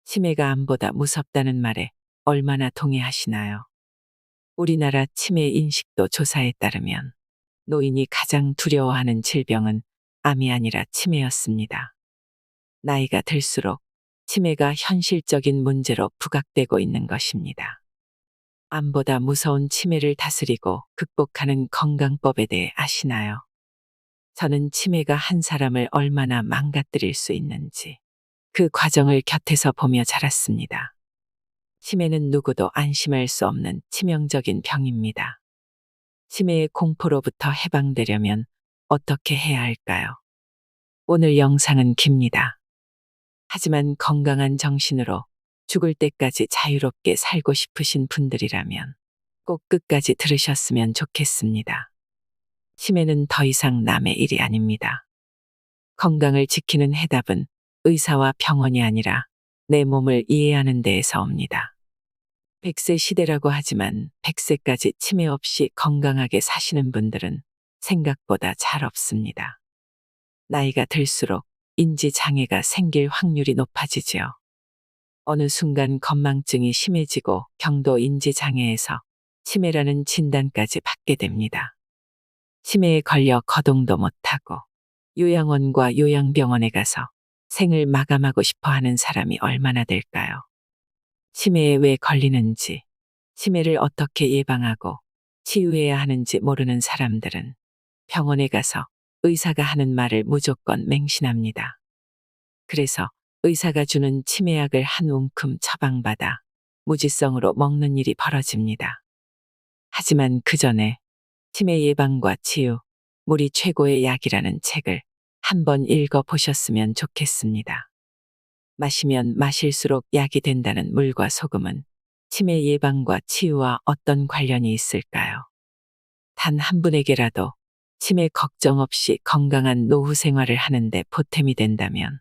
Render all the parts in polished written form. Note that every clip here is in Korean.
치매가 암보다 무섭다는 말에 얼마나 동의하시나요? 우리나라 치매 인식도 조사에 따르면 노인이 가장 두려워하는 질병은 암이 아니라 치매였습니다. 나이가 들수록 치매가 현실적인 문제로 부각되고 있는 것입니다. 암보다 무서운 치매를 다스리고 극복하는 건강법에 대해 아시나요? 저는 치매가 한 사람을 얼마나 망가뜨릴 수 있는지 그 과정을 곁에서 보며 자랐습니다. 치매는 누구도 안심할 수 없는 치명적인 병입니다. 치매의 공포로부터 해방되려면 어떻게 해야 할까요? 오늘 영상은 깁니다. 하지만 건강한 정신으로 죽을 때까지 자유롭게 살고 싶으신 분들이라면 꼭 끝까지 들으셨으면 좋겠습니다. 치매는 더 이상 남의 일이 아닙니다. 건강을 지키는 해답은 의사와 병원이 아니라 내 몸을 이해하는 데에서 옵니다. 100세 시대라고 하지만 100세까지 치매 없이 건강하게 사시는 분들은 생각보다 잘 없습니다. 나이가 들수록 인지 장애가 생길 확률이 높아지지요. 어느 순간 건망증이 심해지고 경도 인지 장애에서 치매라는 진단까지 받게 됩니다. 치매에 걸려 거동도 못하고 요양원과 요양병원에 가서 생을 마감하고 싶어 하는 사람이 얼마나 될까요? 치매에 왜 걸리는지, 치매를 어떻게 예방하고 치유해야 하는지 모르는 사람들은 병원에 가서 의사가 하는 말을 무조건 맹신합니다. 그래서 의사가 주는 치매약을 한 움큼 처방받아 무지성으로 먹는 일이 벌어집니다. 하지만 그 전에 치매 예방과 치유, 물이 최고의 약이라는 책을 한번 읽어보셨으면 좋겠습니다. 마시면 마실수록 약이 된다는 물과 소금은 치매 예방과 치유와 어떤 관련이 있을까요? 단 한 분에게라도 치매 걱정 없이 건강한 노후 생활을 하는데 보탬이 된다면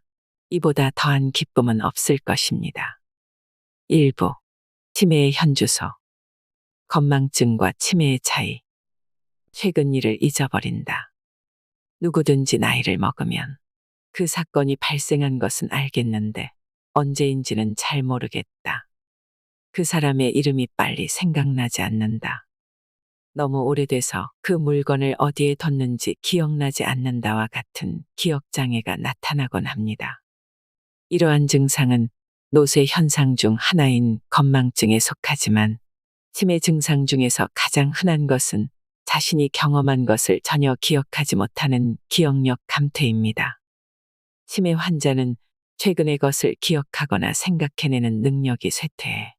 이보다 더한 기쁨은 없을 것입니다. 일부 치매의 현주소, 건망증과 치매의 차이, 최근 일을 잊어버린다. 누구든지 나이를 먹으면 그 사건이 발생한 것은 알겠는데 언제인지는 잘 모르겠다. 그 사람의 이름이 빨리 생각나지 않는다. 너무 오래돼서 그 물건을 어디에 뒀는지 기억나지 않는다와 같은 기억장애가 나타나곤 합니다. 이러한 증상은 노쇠 현상 중 하나인 건망증에 속하지만 치매 증상 중에서 가장 흔한 것은 자신이 경험한 것을 전혀 기억하지 못하는 기억력 감퇴입니다. 치매 환자는 최근의 것을 기억하거나 생각해내는 능력이 쇠퇴해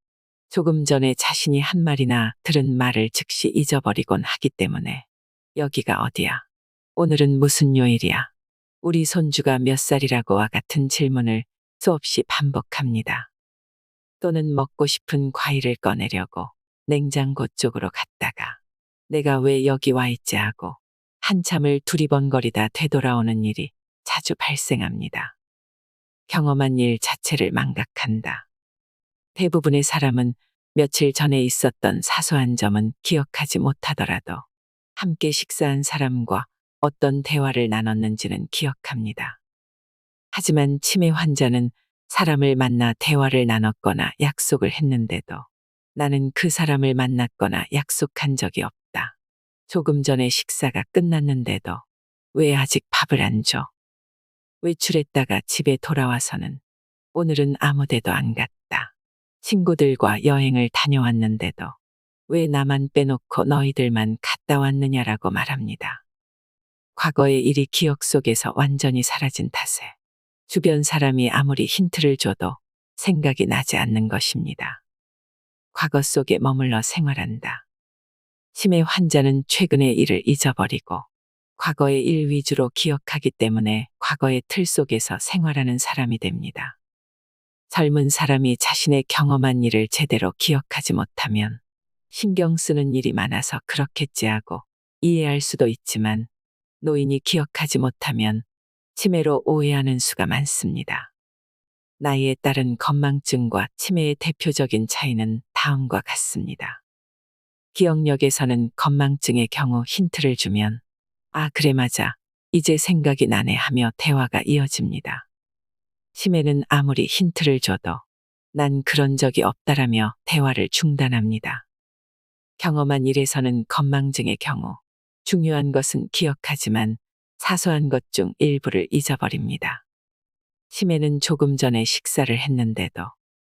조금 전에 자신이 한 말이나 들은 말을 즉시 잊어버리곤 하기 때문에 여기가 어디야? 오늘은 무슨 요일이야? 우리 손주가 몇 살이라고와 같은 질문을 수없이 반복합니다. 또는 먹고 싶은 과일을 꺼내려고 냉장고 쪽으로 갔다가 내가 왜 여기 와 있지 하고 한참을 두리번거리다 되돌아오는 일이 자주 발생합니다. 경험한 일 자체를 망각한다. 대부분의 사람은 며칠 전에 있었던 사소한 점은 기억하지 못하더라도 함께 식사한 사람과 어떤 대화를 나눴는지는 기억합니다. 하지만 치매 환자는 사람을 만나 대화를 나눴거나 약속을 했는데도 나는 그 사람을 만났거나 약속한 적이 없다. 조금 전에 식사가 끝났는데도 왜 아직 밥을 안 줘? 외출했다가 집에 돌아와서는 오늘은 아무 데도 안 갔다. 친구들과 여행을 다녀왔는데도 왜 나만 빼놓고 너희들만 갔다 왔느냐라고 말합니다. 과거의 일이 기억 속에서 완전히 사라진 탓에 주변 사람이 아무리 힌트를 줘도 생각이 나지 않는 것입니다. 과거 속에 머물러 생활한다. 치매 환자는 최근의 일을 잊어버리고 과거의 일 위주로 기억하기 때문에 과거의 틀 속에서 생활하는 사람이 됩니다. 젊은 사람이 자신의 경험한 일을 제대로 기억하지 못하면 신경 쓰는 일이 많아서 그렇겠지 하고 이해할 수도 있지만 노인이 기억하지 못하면 치매로 오해하는 수가 많습니다. 나이에 따른 건망증과 치매의 대표적인 차이는 다음과 같습니다. 기억력에서는 건망증의 경우 힌트를 주면 아, 그래 맞아. 이제 생각이 나네 하며 대화가 이어집니다. 치매는 아무리 힌트를 줘도 난 그런 적이 없다라며 대화를 중단합니다. 경험한 일에서는 건망증의 경우 중요한 것은 기억하지만 사소한 것 중 일부를 잊어버립니다. 치매는 조금 전에 식사를 했는데도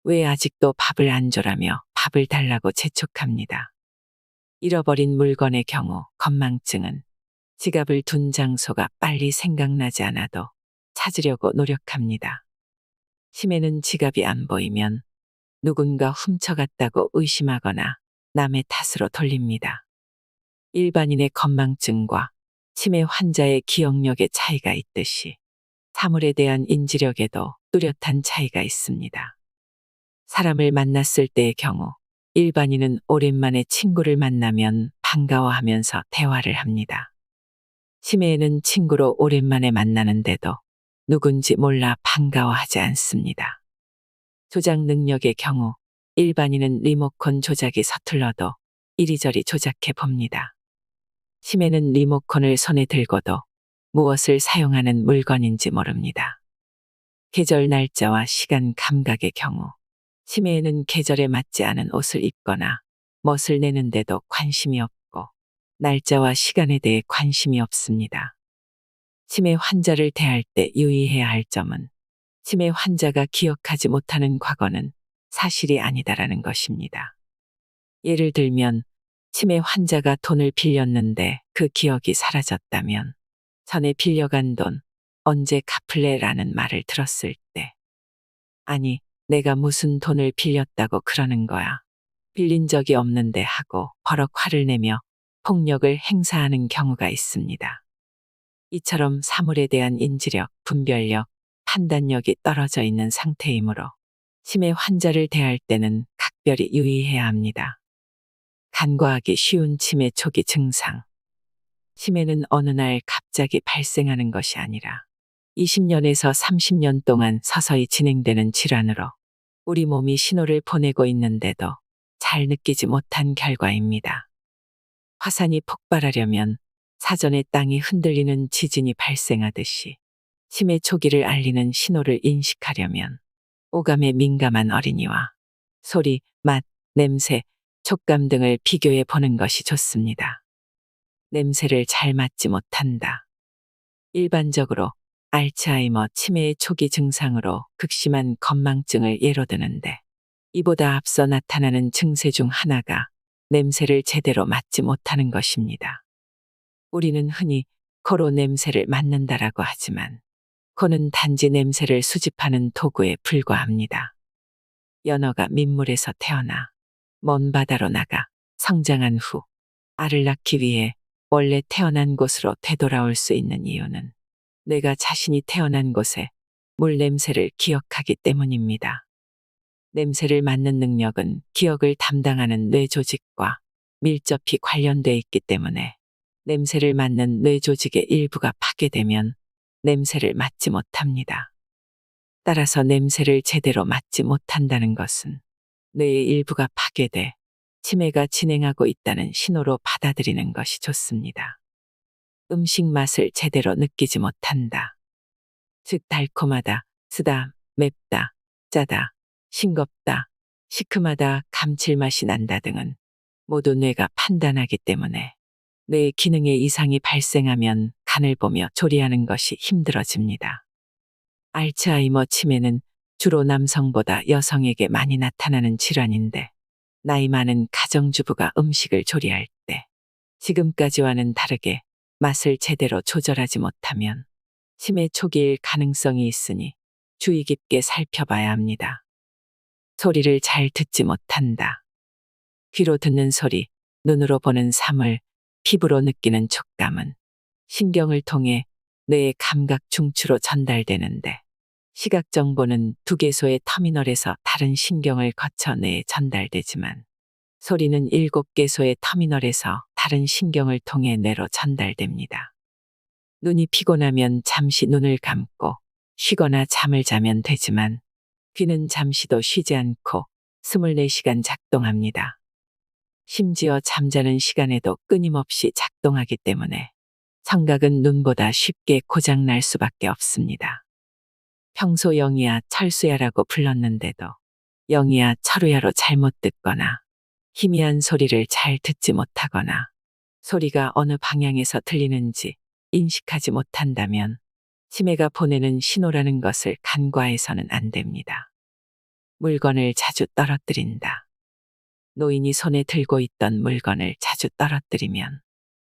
왜 아직도 밥을 안 줘라며 밥을 달라고 재촉합니다. 잃어버린 물건의 경우 건망증은 지갑을 둔 장소가 빨리 생각나지 않아도 찾으려고 노력합니다. 치매는 지갑이 안 보이면 누군가 훔쳐갔다고 의심하거나 남의 탓으로 돌립니다. 일반인의 건망증과 치매 환자의 기억력의 차이가 있듯이 사물에 대한 인지력에도 뚜렷한 차이가 있습니다. 사람을 만났을 때의 경우 일반인은 오랜만에 친구를 만나면 반가워하면서 대화를 합니다. 치매에는 친구로 오랜만에 만나는데도 누군지 몰라 반가워하지 않습니다. 조작 능력의 경우 일반인은 리모컨 조작이 서툴러도 이리저리 조작해 봅니다. 치매는 리모컨을 손에 들고도 무엇을 사용하는 물건인지 모릅니다. 계절 날짜와 시간 감각의 경우 치매에는 계절에 맞지 않은 옷을 입거나 멋을 내는데도 관심이 없고 날짜와 시간에 대해 관심이 없습니다. 치매 환자를 대할 때 유의해야 할 점은 치매 환자가 기억하지 못하는 과거는 사실이 아니다라는 것입니다. 예를 들면 치매 환자가 돈을 빌렸는데 그 기억이 사라졌다면 전에 빌려간 돈 언제 갚을래라는 말을 들었을 때 아니 내가 무슨 돈을 빌렸다고 그러는 거야. 빌린 적이 없는데 하고 버럭 화를 내며 폭력을 행사하는 경우가 있습니다. 이처럼 사물에 대한 인지력, 분별력, 판단력이 떨어져 있는 상태이므로 치매 환자를 대할 때는 각별히 유의해야 합니다. 간과하기 쉬운 치매 초기 증상. 치매는 어느 날 갑자기 발생하는 것이 아니라 20년에서 30년 동안 서서히 진행되는 질환으로 우리 몸이 신호를 보내고 있는데도 잘 느끼지 못한 결과입니다. 화산이 폭발하려면 사전에 땅이 흔들리는 지진이 발생하듯이 치매 초기를 알리는 신호를 인식하려면 오감에 민감한 어린이와 소리, 맛, 냄새, 촉감 등을 비교해 보는 것이 좋습니다. 냄새를 잘 맡지 못한다. 일반적으로 알츠하이머 치매의 초기 증상으로 극심한 건망증을 예로 드는데 이보다 앞서 나타나는 증세 중 하나가 냄새를 제대로 맡지 못하는 것입니다. 우리는 흔히 코로 냄새를 맡는다라고 하지만 코는 단지 냄새를 수집하는 도구에 불과합니다. 연어가 민물에서 태어나 먼 바다로 나가 성장한 후 알을 낳기 위해 원래 태어난 곳으로 되돌아올 수 있는 이유는 내가 자신이 태어난 곳의 물 냄새를 기억하기 때문입니다. 냄새를 맡는 능력은 기억을 담당하는 뇌 조직과 밀접히 관련돼 있기 때문에 냄새를 맡는 뇌 조직의 일부가 파괴되면 냄새를 맡지 못합니다. 따라서 냄새를 제대로 맡지 못한다는 것은 뇌의 일부가 파괴돼 치매가 진행하고 있다는 신호로 받아들이는 것이 좋습니다. 음식 맛을 제대로 느끼지 못한다. 즉 달콤하다, 쓰다, 맵다, 짜다, 싱겁다, 시큼하다, 감칠맛이 난다 등은 모두 뇌가 판단하기 때문에 뇌의 기능에 이상이 발생하면 간을 보며 조리하는 것이 힘들어집니다. 알츠하이머 치매는 주로 남성보다 여성에게 많이 나타나는 질환인데 나이 많은 가정주부가 음식을 조리할 때 지금까지와는 다르게 맛을 제대로 조절하지 못하면 치매 초기일 가능성이 있으니 주의 깊게 살펴봐야 합니다. 소리를 잘 듣지 못한다. 귀로 듣는 소리, 눈으로 보는 사물, 피부로 느끼는 촉감은 신경을 통해 뇌의 감각 중추로 전달되는데 시각 정보는 두 개소의 터미널에서 다른 신경을 거쳐 뇌에 전달되지만 소리는 7개소의 터미널에서 다른 신경을 통해 뇌로 전달됩니다. 눈이 피곤하면 잠시 눈을 감고 쉬거나 잠을 자면 되지만 귀는 잠시도 쉬지 않고 24시간 작동합니다. 심지어 잠자는 시간에도 끊임없이 작동하기 때문에 청각은 눈보다 쉽게 고장날 수밖에 없습니다. 평소 영희야, 철수야라고 불렀는데도 영이야 철우야로 잘못 듣거나 희미한 소리를 잘 듣지 못하거나 소리가 어느 방향에서 들리는지 인식하지 못한다면 치매가 보내는 신호라는 것을 간과해서는 안 됩니다. 물건을 자주 떨어뜨린다. 노인이 손에 들고 있던 물건을 자주 떨어뜨리면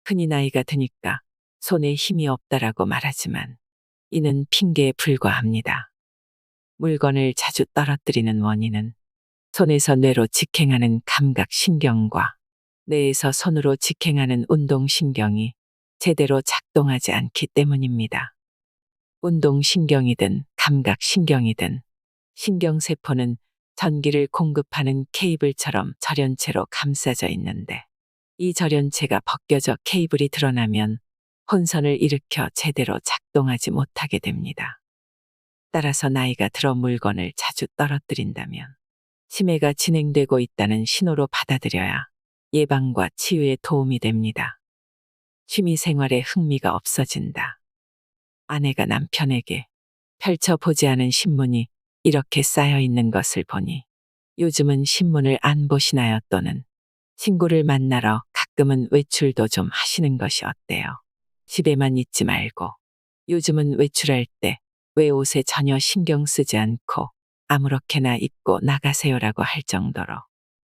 흔히 나이가 드니까 손에 힘이 없다라고 말하지만 이는 핑계에 불과합니다. 물건을 자주 떨어뜨리는 원인은 손에서 뇌로 직행하는 감각신경과 뇌에서 손으로 직행하는 운동신경이 제대로 작동하지 않기 때문입니다. 운동신경이든 감각신경이든 신경세포는 전기를 공급하는 케이블처럼 절연체로 감싸져 있는데 이 절연체가 벗겨져 케이블이 드러나면 혼선을 일으켜 제대로 작동하지 못하게 됩니다. 따라서 나이가 들어 물건을 자주 떨어뜨린다면 치매가 진행되고 있다는 신호로 받아들여야 예방과 치유에 도움이 됩니다. 취미 생활에 흥미가 없어진다. 아내가 남편에게 펼쳐보지 않은 신문이 이렇게 쌓여 있는 것을 보니 요즘은 신문을 안 보시나요? 또는 친구를 만나러 가끔은 외출도 좀 하시는 것이 어때요? 집에만 있지 말고 요즘은 외출할 때 왜 옷에 전혀 신경 쓰지 않고 아무렇게나 입고 나가세요라고 할 정도로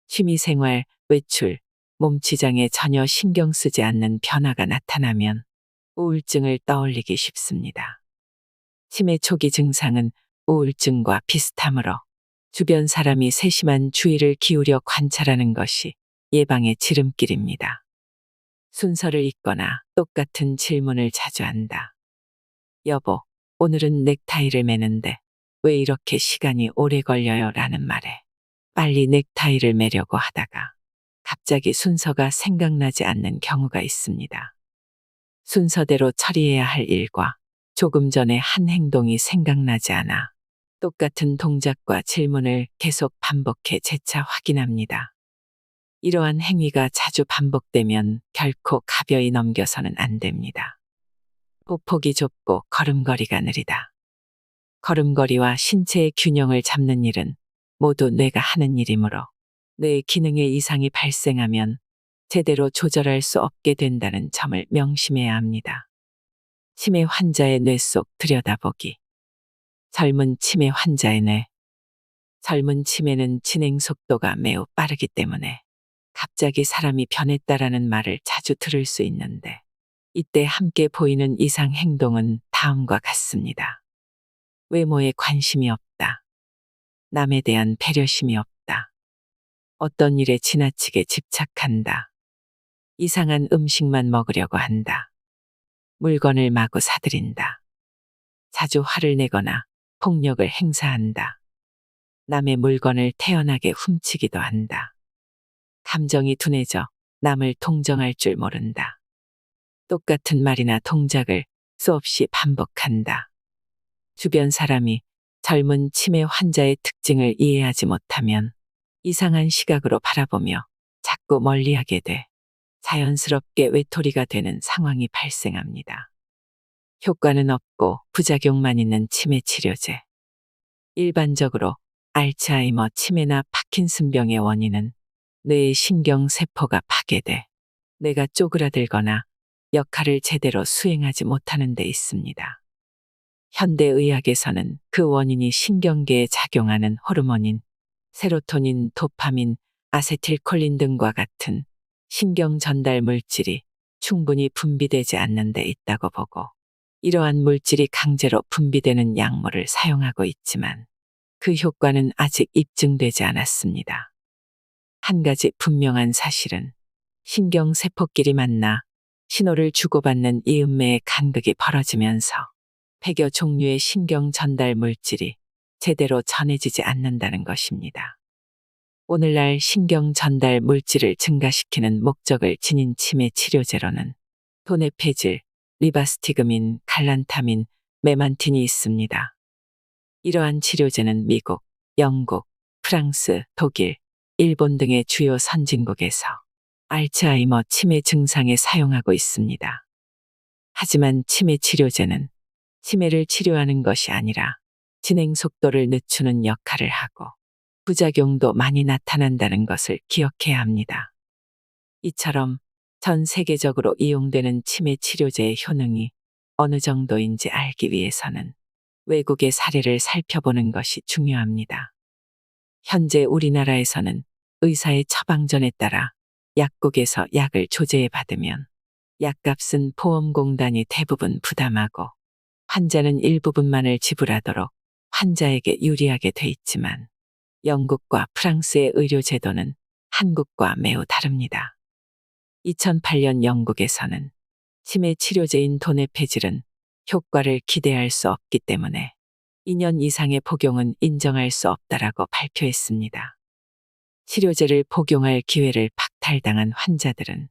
취미생활, 외출, 몸치장에 전혀 신경 쓰지 않는 변화가 나타나면 우울증을 떠올리기 쉽습니다. 치매 초기 증상은 우울증과 비슷하므로 주변 사람이 세심한 주의를 기울여 관찰하는 것이 예방의 지름길입니다. 순서를 잊거나 똑같은 질문을 자주 한다. 여보, 오늘은 넥타이를 매는데 왜 이렇게 시간이 오래 걸려요? 라는 말에 빨리 넥타이를 매려고 하다가 갑자기 순서가 생각나지 않는 경우가 있습니다. 순서대로 처리해야 할 일과 조금 전에 한 행동이 생각나지 않아 똑같은 동작과 질문을 계속 반복해 재차 확인합니다. 이러한 행위가 자주 반복되면 결코 가벼이 넘겨서는 안 됩니다. 보폭이 좁고 걸음걸이가 느리다. 걸음걸이와 신체의 균형을 잡는 일은 모두 뇌가 하는 일이므로 뇌의 기능에 이상이 발생하면 제대로 조절할 수 없게 된다는 점을 명심해야 합니다. 치매 환자의 뇌 속 들여다보기. 젊은 치매 환자의 뇌. 젊은 치매는 진행 속도가 매우 빠르기 때문에 갑자기 사람이 변했다라는 말을 자주 들을 수 있는데 이때 함께 보이는 이상 행동은 다음과 같습니다. 외모에 관심이 없다. 남에 대한 배려심이 없다. 어떤 일에 지나치게 집착한다. 이상한 음식만 먹으려고 한다. 물건을 마구 사들인다. 자주 화를 내거나 폭력을 행사한다. 남의 물건을 태연하게 훔치기도 한다. 감정이 둔해져 남을 동정할 줄 모른다. 똑같은 말이나 동작을 수없이 반복한다. 주변 사람이 젊은 치매 환자의 특징을 이해하지 못하면 이상한 시각으로 바라보며 자꾸 멀리하게 돼 자연스럽게 외톨이가 되는 상황이 발생합니다. 효과는 없고 부작용만 있는 치매 치료제. 일반적으로 알츠하이머 치매나 파킨슨병의 원인은 뇌의 신경세포가 파괴돼 뇌가 쪼그라들거나 역할을 제대로 수행하지 못하는 데 있습니다. 현대의학에서는 그 원인이 신경계에 작용하는 호르몬인 세로토닌, 도파민, 아세틸콜린 등과 같은 신경 전달 물질이 충분히 분비되지 않는 데 있다고 보고 이러한 물질이 강제로 분비되는 약물을 사용하고 있지만 그 효과는 아직 입증되지 않았습니다. 한 가지 분명한 사실은 신경세포끼리 만나 신호를 주고받는 이음매의 간극이 벌어지면서 100여 종류의 신경 전달 물질이 제대로 전해지지 않는다는 것입니다. 오늘날 신경 전달 물질을 증가시키는 목적을 지닌 치매 치료제로는 도네페질, 리바스티그민, 갈란타민, 메만틴이 있습니다. 이러한 치료제는 미국, 영국, 프랑스, 독일, 일본 등의 주요 선진국에서 알츠하이머 치매 증상에 사용하고 있습니다. 하지만 치매 치료제는 치매를 치료하는 것이 아니라 진행 속도를 늦추는 역할을 하고 부작용도 많이 나타난다는 것을 기억해야 합니다. 이처럼 전 세계적으로 이용되는 치매 치료제의 효능이 어느 정도인지 알기 위해서는 외국의 사례를 살펴보는 것이 중요합니다. 현재 우리나라에서는 의사의 처방전에 따라 약국에서 약을 조제해 받으면 약값은 보험공단이 대부분 부담하고 환자는 일부분만을 지불하도록 환자에게 유리하게 돼 있지만 영국과 프랑스의 의료제도는 한국과 매우 다릅니다. 2008년 영국에서는 치매 치료제인 도네페질은 효과를 기대할 수 없기 때문에 2년 이상의 복용은 인정할 수 없다라고 발표했습니다. 치료제를 복용할 기회를 박탈당한 환자들은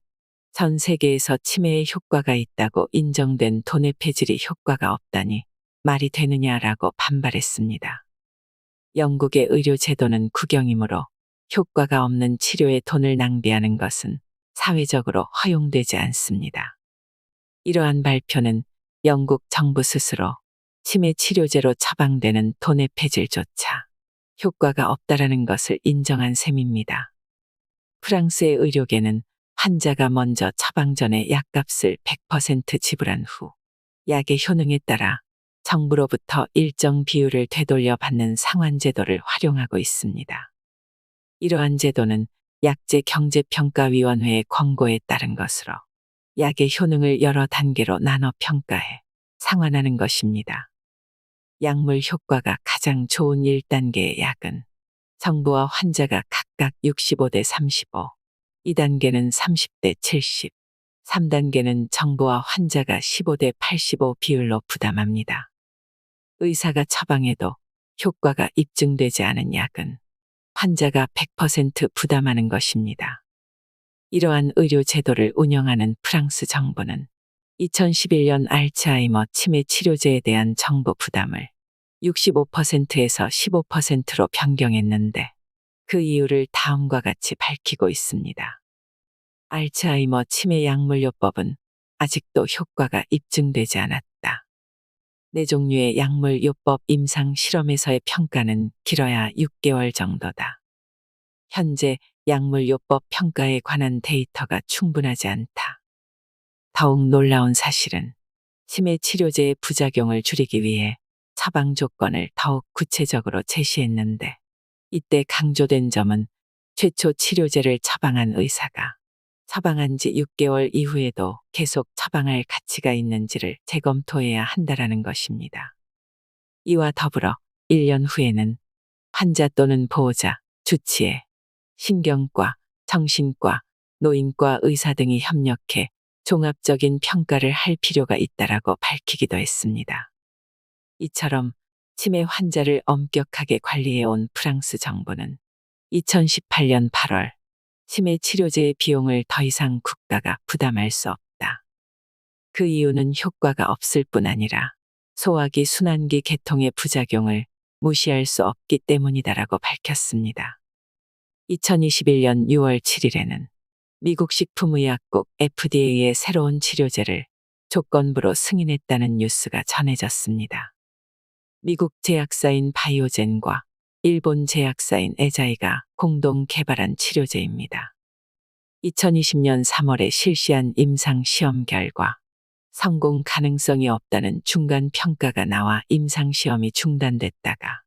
전 세계에서 치매에 효과가 있다고 인정된 도네페질이 효과가 없다니 말이 되느냐라고 반발했습니다. 영국의 의료 제도는 국영이므로 효과가 없는 치료에 돈을 낭비하는 것은 사회적으로 허용되지 않습니다. 이러한 발표는 영국 정부 스스로 치매 치료제로 처방되는 도네페질조차 효과가 없다라는 것을 인정한 셈입니다. 프랑스의 의료계는 환자가 먼저 처방 전에 약값을 100% 지불한 후 약의 효능에 따라 정부로부터 일정 비율을 되돌려 받는 상환제도를 활용하고 있습니다. 이러한 제도는 약제경제평가위원회의 권고에 따른 것으로 약의 효능을 여러 단계로 나눠 평가해 상환하는 것입니다. 약물 효과가 가장 좋은 1단계의 약은 정부와 환자가 각각 65대 35, 2단계는 30대 70, 3단계는 정부와 환자가 15대 85 비율로 부담합니다. 의사가 처방해도 효과가 입증되지 않은 약은 환자가 100% 부담하는 것입니다. 이러한 의료 제도를 운영하는 프랑스 정부는 2011년 알츠하이머 치매 치료제에 대한 정부 부담을 65%에서 15%로 변경했는데 그 이유를 다음과 같이 밝히고 있습니다. 알츠하이머 치매 약물요법은 아직도 효과가 입증되지 않았다. 네 종류의 약물요법 임상 실험에서의 평가는 길어야 6개월 정도다. 현재 약물요법 평가에 관한 데이터가 충분하지 않다. 더욱 놀라운 사실은 치매 치료제의 부작용을 줄이기 위해 처방 조건을 더욱 구체적으로 제시했는데 이때 강조된 점은 최초 치료제를 처방한 의사가 처방한 지 6개월 이후에도 계속 처방할 가치가 있는지를 재검토해야 한다라는 것입니다. 이와 더불어 1년 후에는 환자 또는 보호자, 주치의, 신경과, 정신과, 노인과 의사 등이 협력해 종합적인 평가를 할 필요가 있다라고 밝히기도 했습니다. 이처럼 치매 환자를 엄격하게 관리해온 프랑스 정부는 2018년 8월 치매 치료제의 비용을 더 이상 국가가 부담할 수 없다. 그 이유는 효과가 없을 뿐 아니라 소화기 순환기 계통의 부작용을 무시할 수 없기 때문이다라고 밝혔습니다. 2021년 6월 7일에는 미국 식품의약국 FDA의 새로운 치료제를 조건부로 승인했다는 뉴스가 전해졌습니다. 미국 제약사인 바이오젠과 일본 제약사인 에자이가 공동 개발한 치료제입니다. 2020년 3월에 실시한 임상시험 결과 성공 가능성이 없다는 중간 평가가 나와 임상시험이 중단됐다가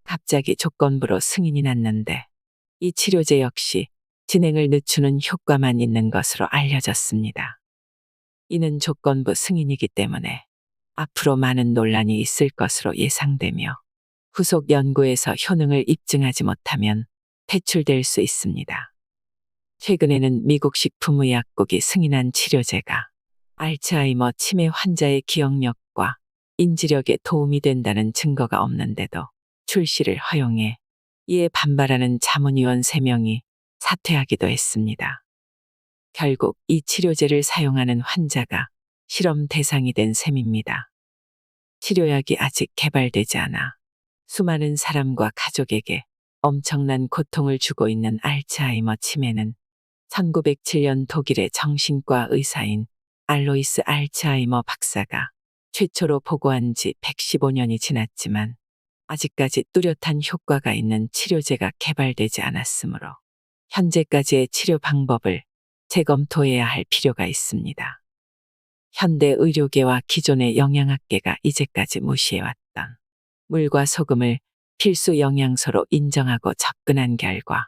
갑자기 조건부로 승인이 났는데 이 치료제 역시 진행을 늦추는 효과만 있는 것으로 알려졌습니다. 이는 조건부 승인이기 때문에 앞으로 많은 논란이 있을 것으로 예상되며 후속 연구에서 효능을 입증하지 못하면 퇴출될 수 있습니다. 최근에는 미국 식품의약국이 승인한 치료제가 알츠하이머 치매 환자의 기억력과 인지력에 도움이 된다는 증거가 없는데도 출시를 허용해 이에 반발하는 자문위원 3명이 사퇴하기도 했습니다. 결국 이 치료제를 사용하는 환자가 실험 대상이 된 셈입니다. 치료약이 아직 개발되지 않아 수많은 사람과 가족에게 엄청난 고통을 주고 있는 알츠하이머 치매는 1907년 독일의 정신과 의사인 알로이스 알츠하이머 박사가 최초로 보고한 지 115년이 지났지만 아직까지 뚜렷한 효과가 있는 치료제가 개발되지 않았으므로 현재까지의 치료 방법을 재검토해야 할 필요가 있습니다. 현대 의료계와 기존의 영양학계가 이제까지 무시해왔던 물과 소금을 필수 영양소로 인정하고 접근한 결과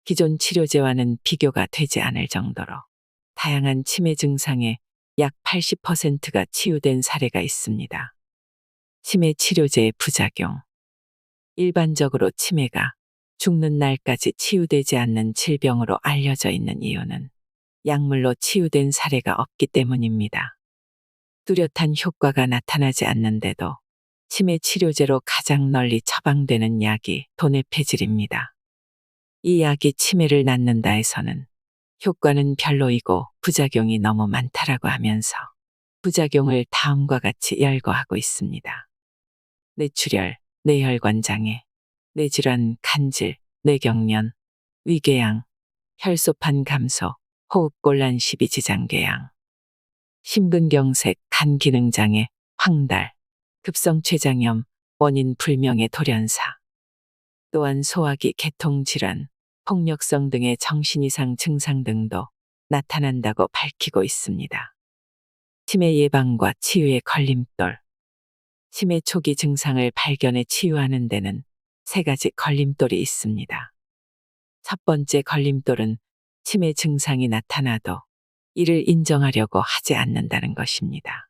기존 치료제와는 비교가 되지 않을 정도로 다양한 치매 증상의 약 80%가 치유된 사례가 있습니다. 치매 치료제의 부작용. 일반적으로 치매가 죽는 날까지 치유되지 않는 질병으로 알려져 있는 이유는 약물로 치유된 사례가 없기 때문입니다. 뚜렷한 효과가 나타나지 않는데도 치매 치료제로 가장 널리 처방되는 약이 도네페질입니다. 이 약이 치매를 낫는다 해서는 효과는 별로이고 부작용이 너무 많다라고 하면서 부작용을 다음과 같이 열거하고 있습니다. 뇌출혈, 뇌혈관 장애, 뇌질환, 간질, 뇌경련, 위궤양, 혈소판 감소, 호흡곤란 십이지장궤양, 심근경색, 간기능장애, 황달, 급성췌장염, 원인 불명의 돌연사, 또한 소화기 계통질환, 폭력성 등의 정신이상 증상 등도 나타난다고 밝히고 있습니다. 치매 예방과 치유의 걸림돌. 치매 초기 증상을 발견해 치유하는 데는 세 가지 걸림돌이 있습니다. 첫 번째 걸림돌은 치매 증상이 나타나도 이를 인정하려고 하지 않는다는 것입니다.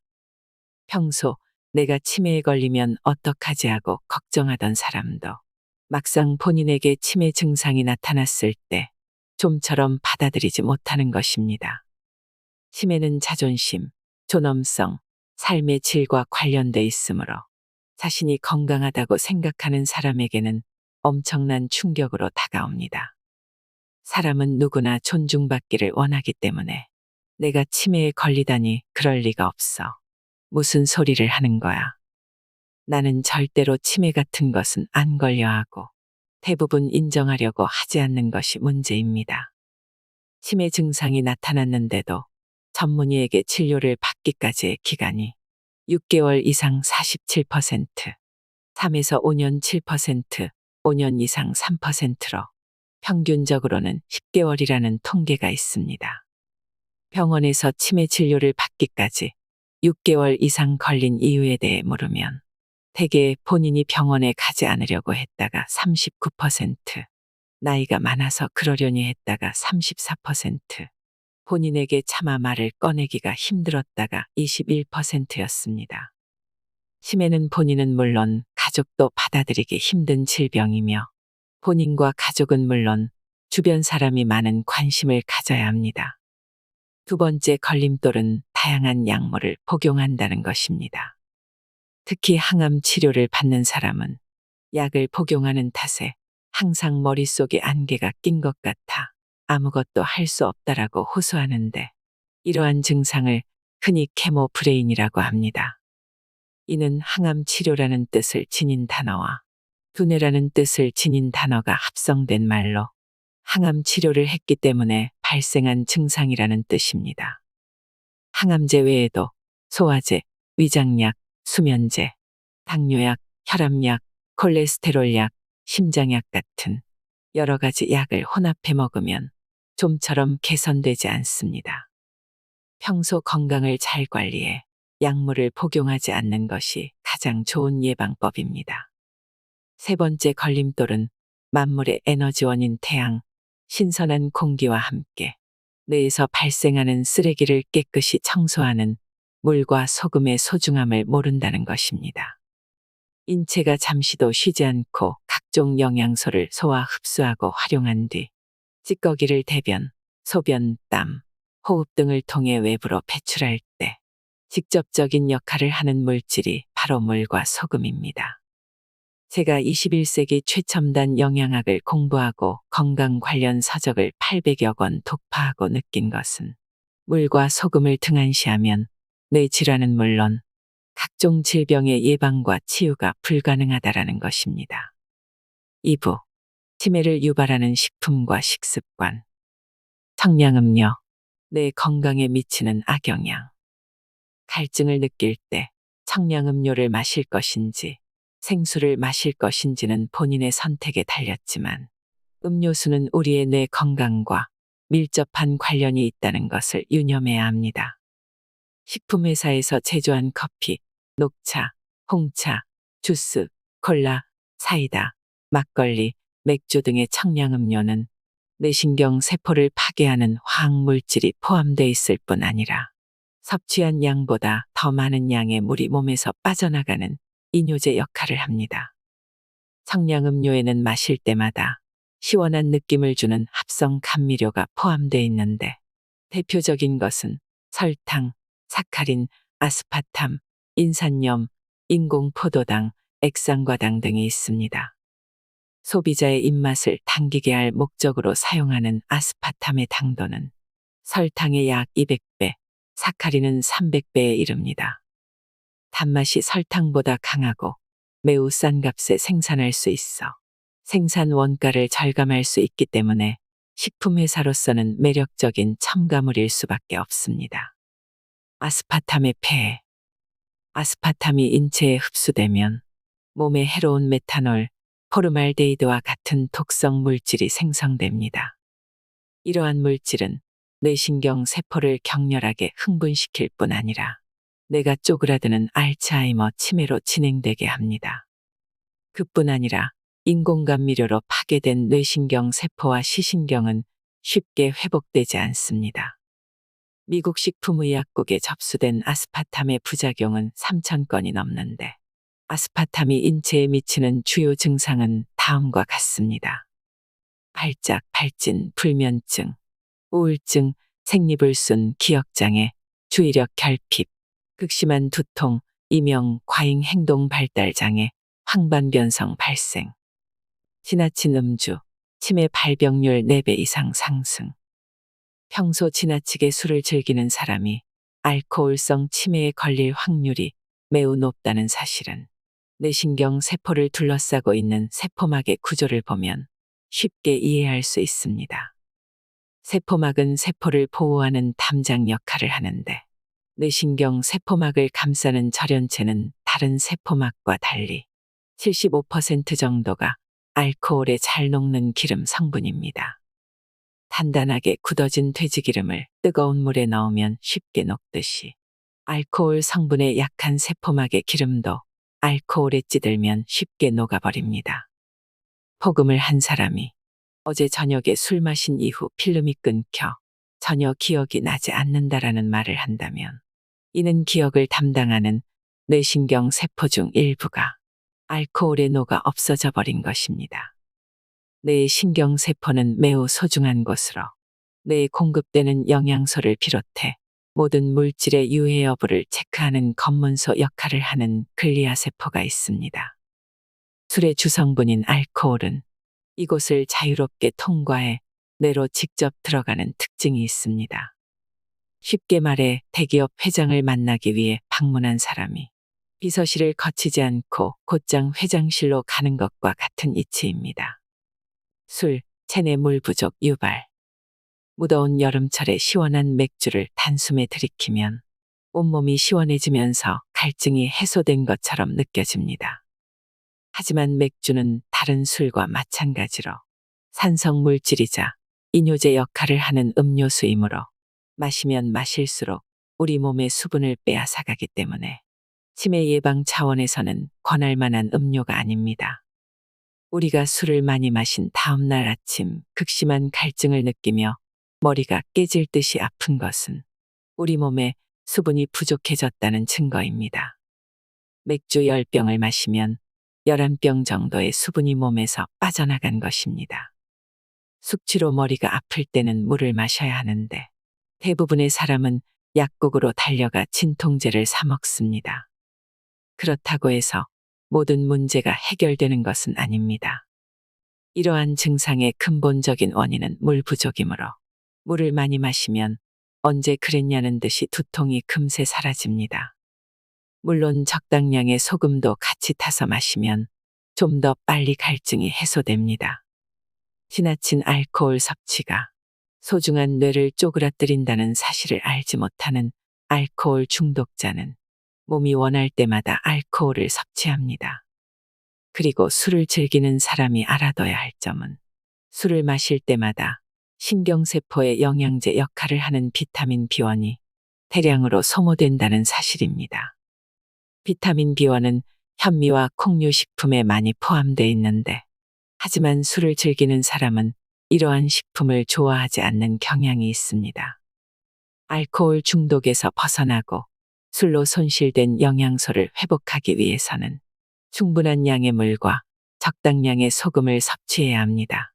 평소 내가 치매에 걸리면 어떡하지 하고 걱정하던 사람도 막상 본인에게 치매 증상이 나타났을 때 좀처럼 받아들이지 못하는 것입니다. 치매는 자존심, 존엄성, 삶의 질과 관련돼 있으므로 자신이 건강하다고 생각하는 사람에게는 엄청난 충격으로 다가옵니다. 사람은 누구나 존중받기를 원하기 때문에 내가 치매에 걸리다니 그럴 리가 없어. 무슨 소리를 하는 거야. 나는 절대로 치매 같은 것은 안 걸려 하고 대부분 인정하려고 하지 않는 것이 문제입니다. 치매 증상이 나타났는데도 전문의에게 진료를 받기까지의 기간이 6개월 이상 47%, 3에서 5년 7%, 5년 이상 3%로 평균적으로는 10개월이라는 통계가 있습니다. 병원에서 치매 진료를 받기까지 6개월 이상 걸린 이유에 대해 물으면 대개 본인이 병원에 가지 않으려고 했다가 39%, 나이가 많아서 그러려니 했다가 34%, 본인에게 차마 말을 꺼내기가 힘들었다가 21%였습니다. 치매는 본인은 물론 가족도 받아들이기 힘든 질병이며 본인과 가족은 물론 주변 사람이 많은 관심을 가져야 합니다. 두 번째 걸림돌은 다양한 약물을 복용한다는 것입니다. 특히 항암 치료를 받는 사람은 약을 복용하는 탓에 항상 머릿속에 안개가 낀 것 같아 아무것도 할 수 없다라고 호소하는데 이러한 증상을 흔히 케모 브레인이라고 합니다. 이는 항암 치료라는 뜻을 지닌 단어와 두뇌라는 뜻을 지닌 단어가 합성된 말로 항암 치료를 했기 때문에 발생한 증상이라는 뜻입니다. 항암제 외에도 소화제, 위장약, 수면제, 당뇨약, 혈압약, 콜레스테롤약, 심장약 같은 여러 가지 약을 혼합해 먹으면 좀처럼 개선되지 않습니다. 평소 건강을 잘 관리해 약물을 복용하지 않는 것이 가장 좋은 예방법입니다. 세 번째 걸림돌은 만물의 에너지원인 태양, 신선한 공기와 함께 뇌에서 발생하는 쓰레기를 깨끗이 청소하는 물과 소금의 소중함을 모른다는 것입니다. 인체가 잠시도 쉬지 않고 각종 영양소를 소화 흡수하고 활용한 뒤 찌꺼기를 대변, 소변, 땀, 호흡 등을 통해 외부로 배출할 때 직접적인 역할을 하는 물질이 바로 물과 소금입니다. 제가 21세기 최첨단 영양학을 공부하고 건강 관련 서적을 800여 권 독파하고 느낀 것은 물과 소금을 등한시하면 뇌질환은 물론 각종 질병의 예방과 치유가 불가능하다라는 것입니다. 2부. 치매를 유발하는 식품과 식습관. 청량음료. 뇌 건강에 미치는 악영향. 갈증을 느낄 때 청량음료를 마실 것인지 생수를 마실 것인지는 본인의 선택에 달렸지만 음료수는 우리의 뇌 건강과 밀접한 관련이 있다는 것을 유념해야 합니다. 식품회사에서 제조한 커피, 녹차, 홍차, 주스, 콜라, 사이다, 막걸리, 맥주 등의 청량음료는 뇌신경 세포를 파괴하는 화학물질이 포함되어 있을 뿐 아니라 섭취한 양보다 더 많은 양의 물이 몸에서 빠져나가는 이뇨제 역할을 합니다. 청량음료에는 마실 때마다 시원한 느낌을 주는 합성 감미료가 포함되어 있는데 대표적인 것은 설탕, 사카린, 아스파탐, 인산염, 인공포도당, 액상과당 등이 있습니다. 소비자의 입맛을 당기게 할 목적으로 사용하는 아스파탐의 당도는 설탕의 약 200배, 사카린은 300배에 이릅니다. 단맛이 설탕보다 강하고 매우 싼 값에 생산할 수 있어 생산 원가를 절감할 수 있기 때문에 식품회사로서는 매력적인 첨가물일 수밖에 없습니다. 아스파탐의 폐해. 아스파탐이 인체에 흡수되면 몸에 해로운 메탄올, 포르말데히드와 같은 독성 물질이 생성됩니다. 이러한 물질은 뇌신경 세포를 격렬하게 흥분시킬 뿐 아니라 뇌가 쪼그라드는 알츠하이머 치매로 진행되게 합니다. 그뿐 아니라 인공감미료로 파괴된 뇌신경 세포와 시신경은 쉽게 회복되지 않습니다. 미국 식품의약국에 접수된 아스파탐의 부작용은 3,000건이 넘는데 아스파탐이 인체에 미치는 주요 증상은 다음과 같습니다. 발작, 발진, 불면증, 우울증, 생리불순, 기억장애, 주의력 결핍, 극심한 두통, 이명, 과잉 행동 발달 장애, 황반변성 발생, 지나친 음주, 치매 발병률 4배 이상 상승. 평소 지나치게 술을 즐기는 사람이 알코올성 치매에 걸릴 확률이 매우 높다는 사실은 뇌신경 세포를 둘러싸고 있는 세포막의 구조를 보면 쉽게 이해할 수 있습니다. 세포막은 세포를 보호하는 담장 역할을 하는데 뇌신경 세포막을 감싸는 절연체는 다른 세포막과 달리 75% 정도가 알코올에 잘 녹는 기름 성분입니다. 단단하게 굳어진 돼지기름을 뜨거운 물에 넣으면 쉽게 녹듯이 알코올 성분에 약한 세포막의 기름도 알코올에 찌들면 쉽게 녹아버립니다. 폭음을 한 사람이 어제 저녁에 술 마신 이후 필름이 끊겨 전혀 기억이 나지 않는다라는 말을 한다면 이는 기억을 담당하는 뇌신경 세포 중 일부가 알코올에 녹아 없어져 버린 것입니다. 뇌의 신경세포는 매우 소중한 곳으로 뇌에 공급되는 영양소를 비롯해 모든 물질의 유해 여부를 체크하는 검문소 역할을 하는 글리아세포가 있습니다. 술의 주성분인 알코올은 이곳을 자유롭게 통과해 뇌로 직접 들어가는 특징이 있습니다. 쉽게 말해 대기업 회장을 만나기 위해 방문한 사람이 비서실을 거치지 않고 곧장 회장실로 가는 것과 같은 이치입니다. 술, 체내 물 부족 유발. 무더운 여름철에 시원한 맥주를 단숨에 들이키면 온몸이 시원해지면서 갈증이 해소된 것처럼 느껴집니다. 하지만 맥주는 다른 술과 마찬가지로 산성 물질이자 이뇨제 역할을 하는 음료수이므로 마시면 마실수록 우리 몸의 수분을 빼앗아가기 때문에 치매 예방 차원에서는 권할 만한 음료가 아닙니다. 우리가 술을 많이 마신 다음 날 아침 극심한 갈증을 느끼며 머리가 깨질 듯이 아픈 것은 우리 몸에 수분이 부족해졌다는 증거입니다. 맥주 10병을 마시면 11병 정도의 수분이 몸에서 빠져나간 것입니다. 숙취로 머리가 아플 때는 물을 마셔야 하는데 대부분의 사람은 약국으로 달려가 진통제를 사 먹습니다. 그렇다고 해서 모든 문제가 해결되는 것은 아닙니다. 이러한 증상의 근본적인 원인은 물 부족이므로 물을 많이 마시면 언제 그랬냐는 듯이 두통이 금세 사라집니다. 물론 적당량의 소금도 같이 타서 마시면 좀 더 빨리 갈증이 해소됩니다. 지나친 알코올 섭취가 소중한 뇌를 쪼그라뜨린다는 사실을 알지 못하는 알코올 중독자는 몸이 원할 때마다 알코올을 섭취합니다. 그리고 술을 즐기는 사람이 알아둬야 할 점은 술을 마실 때마다 신경세포의 영양제 역할을 하는 비타민 B1이 대량으로 소모된다는 사실입니다. 비타민 B1은 현미와 콩류 식품에 많이 포함되어 있는데, 하지만 술을 즐기는 사람은 이러한 식품을 좋아하지 않는 경향이 있습니다. 알코올 중독에서 벗어나고 술로 손실된 영양소를 회복하기 위해서는 충분한 양의 물과 적당량의 소금을 섭취해야 합니다.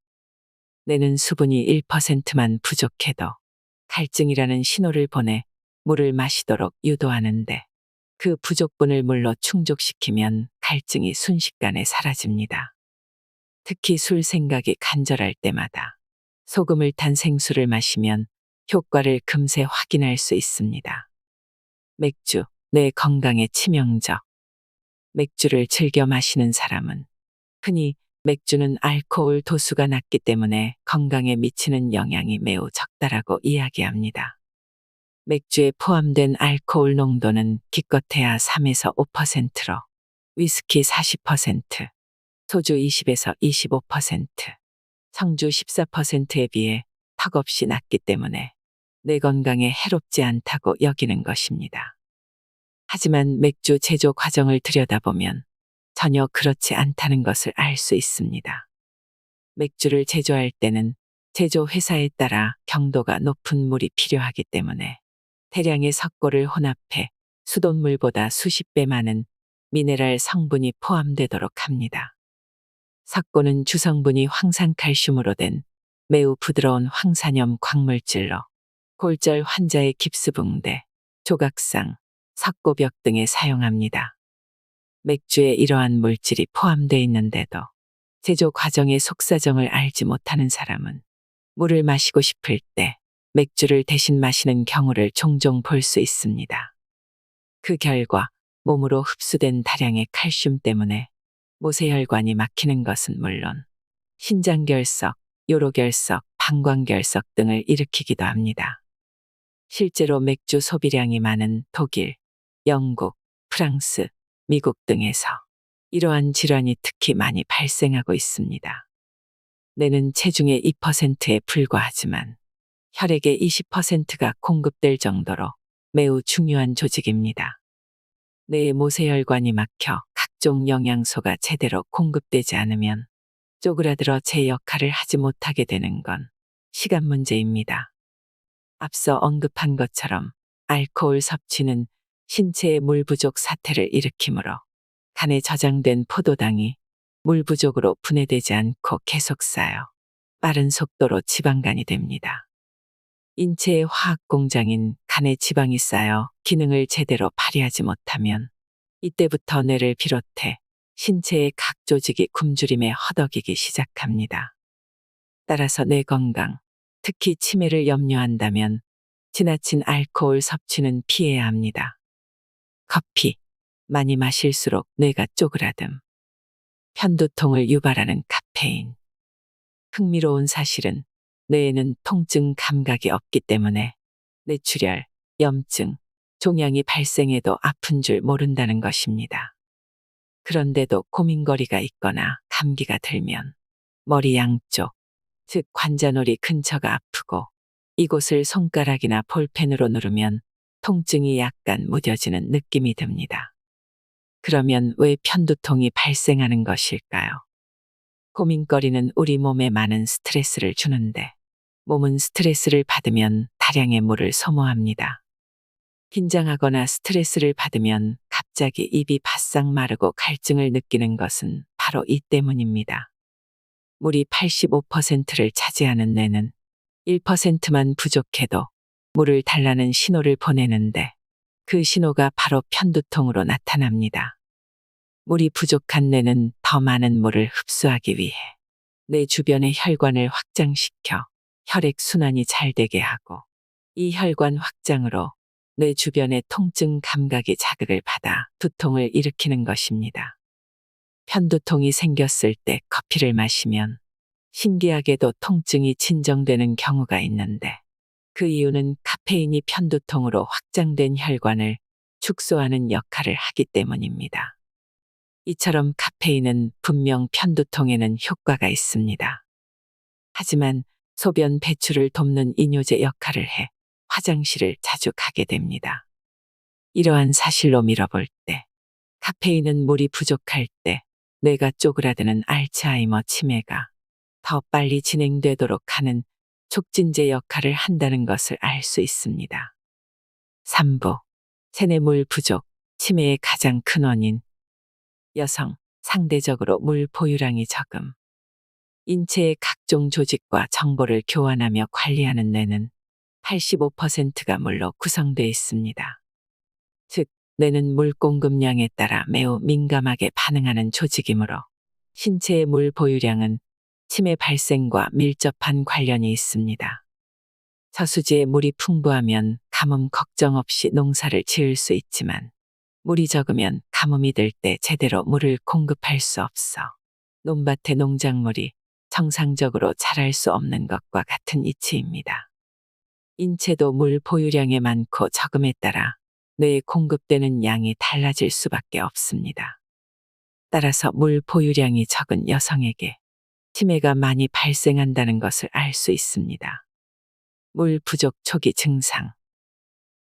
뇌는 수분이 1%만 부족해도 갈증이라는 신호를 보내 물을 마시도록 유도하는데, 그 부족분을 물로 충족시키면 갈증이 순식간에 사라집니다. 특히 술 생각이 간절할 때마다 소금을 탄 생수를 마시면 효과를 금세 확인할 수 있습니다. 맥주, 뇌 건강에 치명적. 맥주를 즐겨 마시는 사람은 흔히 맥주는 알코올 도수가 낮기 때문에 건강에 미치는 영향이 매우 적다라고 이야기합니다. 맥주에 포함된 알코올 농도는 기껏해야 3에서 5%로 위스키 40%, 소주 20에서 25%, 청주 14%에 비해 턱없이 낮기 때문에 뇌 건강에 해롭지 않다고 여기는 것입니다. 하지만 맥주 제조 과정을 들여다보면 전혀 그렇지 않다는 것을 알 수 있습니다. 맥주를 제조할 때는 제조 회사에 따라 경도가 높은 물이 필요하기 때문에 대량의 석고를 혼합해 수돗물보다 수십 배 많은 미네랄 성분이 포함되도록 합니다. 석고는 주성분이 황산칼슘으로 된 매우 부드러운 황산염 광물질로 골절 환자의 깁스붕대, 조각상, 석고벽 등에 사용합니다. 맥주에 이러한 물질이 포함되어 있는데도 제조 과정의 속사정을 알지 못하는 사람은 물을 마시고 싶을 때 맥주를 대신 마시는 경우를 종종 볼 수 있습니다. 그 결과 몸으로 흡수된 다량의 칼슘 때문에 모세혈관이 막히는 것은 물론 신장결석, 요로결석, 방광결석 등을 일으키기도 합니다. 실제로 맥주 소비량이 많은 독일, 영국, 프랑스, 미국 등에서 이러한 질환이 특히 많이 발생하고 있습니다. 뇌는 체중의 2%에 불과하지만 혈액의 20%가 공급될 정도로 매우 중요한 조직입니다. 뇌의 모세혈관이 막혀 각종 영양소가 제대로 공급되지 않으면 쪼그라들어 제 역할을 하지 못하게 되는 건 시간 문제입니다. 앞서 언급한 것처럼 알코올 섭취는 신체의 물 부족 사태를 일으키므로 간에 저장된 포도당이 물 부족으로 분해되지 않고 계속 쌓여 빠른 속도로 지방간이 됩니다. 인체의 화학 공장인 간에 지방이 쌓여 기능을 제대로 발휘하지 못하면 이때부터 뇌를 비롯해 신체의 각 조직이 굶주림에 허덕이기 시작합니다. 따라서 뇌 건강, 특히 치매를 염려한다면 지나친 알코올 섭취는 피해야 합니다. 커피, 많이 마실수록 뇌가 쪼그라듦. 편두통을 유발하는 카페인. 흥미로운 사실은 뇌에는 통증 감각이 없기 때문에 뇌출혈, 염증, 종양이 발생해도 아픈 줄 모른다는 것입니다. 그런데도 고민거리가 있거나 감기가 들면 머리 양쪽, 즉 관자놀이 근처가 아프고 이곳을 손가락이나 볼펜으로 누르면 통증이 약간 무뎌지는 느낌이 듭니다. 그러면 왜 편두통이 발생하는 것일까요? 고민거리는 우리 몸에 많은 스트레스를 주는데, 몸은 스트레스를 받으면 다량의 물을 소모합니다. 긴장하거나 스트레스를 받으면 갑자기 입이 바싹 마르고 갈증을 느끼는 것은 바로 이 때문입니다. 물이 85%를 차지하는 뇌는 1%만 부족해도 물을 달라는 신호를 보내는데, 그 신호가 바로 편두통으로 나타납니다. 물이 부족한 뇌는 더 많은 물을 흡수하기 위해 뇌 주변의 혈관을 확장시켜 혈액 순환이 잘 되게 하고, 이 혈관 확장으로 뇌 주변의 통증 감각이 자극을 받아 두통을 일으키는 것입니다. 편두통이 생겼을 때 커피를 마시면 신기하게도 통증이 진정되는 경우가 있는데, 그 이유는 카페인이 편두통으로 확장된 혈관을 축소하는 역할을 하기 때문입니다. 이처럼 카페인은 분명 편두통에는 효과가 있습니다. 하지만 소변 배출을 돕는 이뇨제 역할을 해 화장실을 자주 가게 됩니다. 이러한 사실로 밀어볼 때 카페인은 물이 부족할 때 뇌가 쪼그라드는 알츠하이머 치매가 더 빨리 진행되도록 하는 촉진제 역할을 한다는 것을 알 수 있습니다. 3부. 체내물 부족, 치매의 가장 큰 원인. 여성, 상대적으로 물 보유량이 적음. 인체의 각종 조직과 정보를 교환하며 관리하는 뇌는 85%가 물로 구성되어 있습니다. 즉, 뇌는 물 공급량에 따라 매우 민감하게 반응하는 조직이므로 신체의 물 보유량은 치매 발생과 밀접한 관련이 있습니다. 저수지에 물이 풍부하면 가뭄 걱정 없이 농사를 지을 수 있지만 물이 적으면 가뭄이 들 때 제대로 물을 공급할 수 없어 논밭의 농작물이 정상적으로 자랄 수 없는 것과 같은 이치입니다. 인체도 물 보유량이 많고 적음에 따라 뇌에 공급되는 양이 달라질 수밖에 없습니다. 따라서 물 보유량이 적은 여성에게 치매가 많이 발생한다는 것을 알 수 있습니다. 물 부족 초기 증상.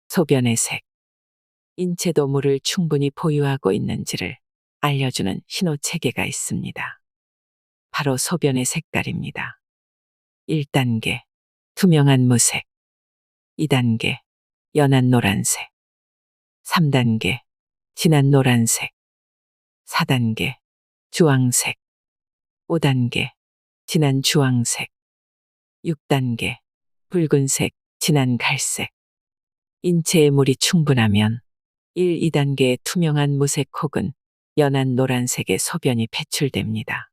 소변의 색. 인체도 물을 충분히 보유하고 있는지를 알려주는 신호 체계가 있습니다. 바로 소변의 색깔입니다. 1단계. 투명한 무색. 2단계. 연한 노란색. 3단계. 진한 노란색. 4단계. 주황색. 5단계. 진한 주황색. 6단계. 붉은색, 진한 갈색. 인체의 물이 충분하면 1, 2단계의 투명한 무색 혹은 연한 노란색의 소변이 배출됩니다.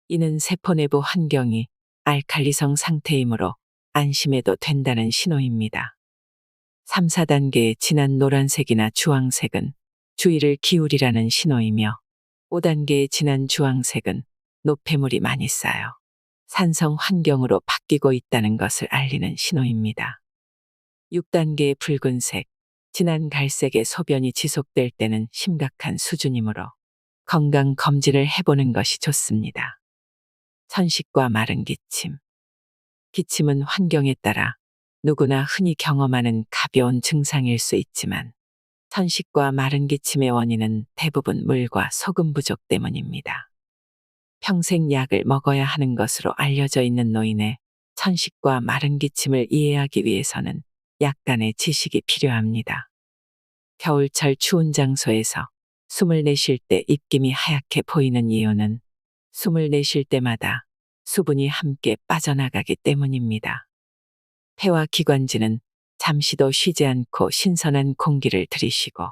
이는 세포 내부 환경이 알칼리성 상태이므로 안심해도 된다는 신호입니다. 3, 4단계의 진한 노란색이나 주황색은 주의를 기울이라는 신호이며 5단계의 진한 주황색은 노폐물이 많이 쌓여 산성 환경으로 바뀌고 있다는 것을 알리는 신호입니다. 6단계의 붉은색, 진한 갈색의 소변이 지속될 때는 심각한 수준이므로 건강 검진을 해보는 것이 좋습니다. 천식과 마른 기침. 기침은 환경에 따라 누구나 흔히 경험하는 가벼운 증상일 수 있지만 천식과 마른 기침의 원인은 대부분 물과 소금 부족 때문입니다. 평생 약을 먹어야 하는 것으로 알려져 있는 노인의 천식과 마른 기침을 이해하기 위해서는 약간의 지식이 필요합니다. 겨울철 추운 장소에서 숨을 내쉴 때 입김이 하얗게 보이는 이유는 숨을 내쉴 때마다 수분이 함께 빠져나가기 때문입니다. 폐와 기관지는 잠시도 쉬지 않고 신선한 공기를 들이쉬고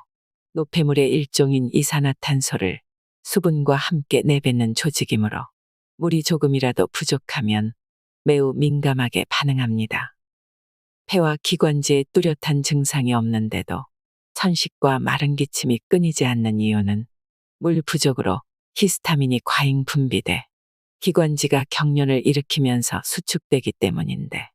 노폐물의 일종인 이산화탄소를 수분과 함께 내뱉는 조직이므로 물이 조금이라도 부족하면 매우 민감하게 반응합니다. 폐와 기관지에 뚜렷한 증상이 없는데도 천식과 마른 기침이 끊이지 않는 이유는 물 부족으로 히스타민이 과잉 분비돼 기관지가 경련을 일으키면서 수축되기 때문인데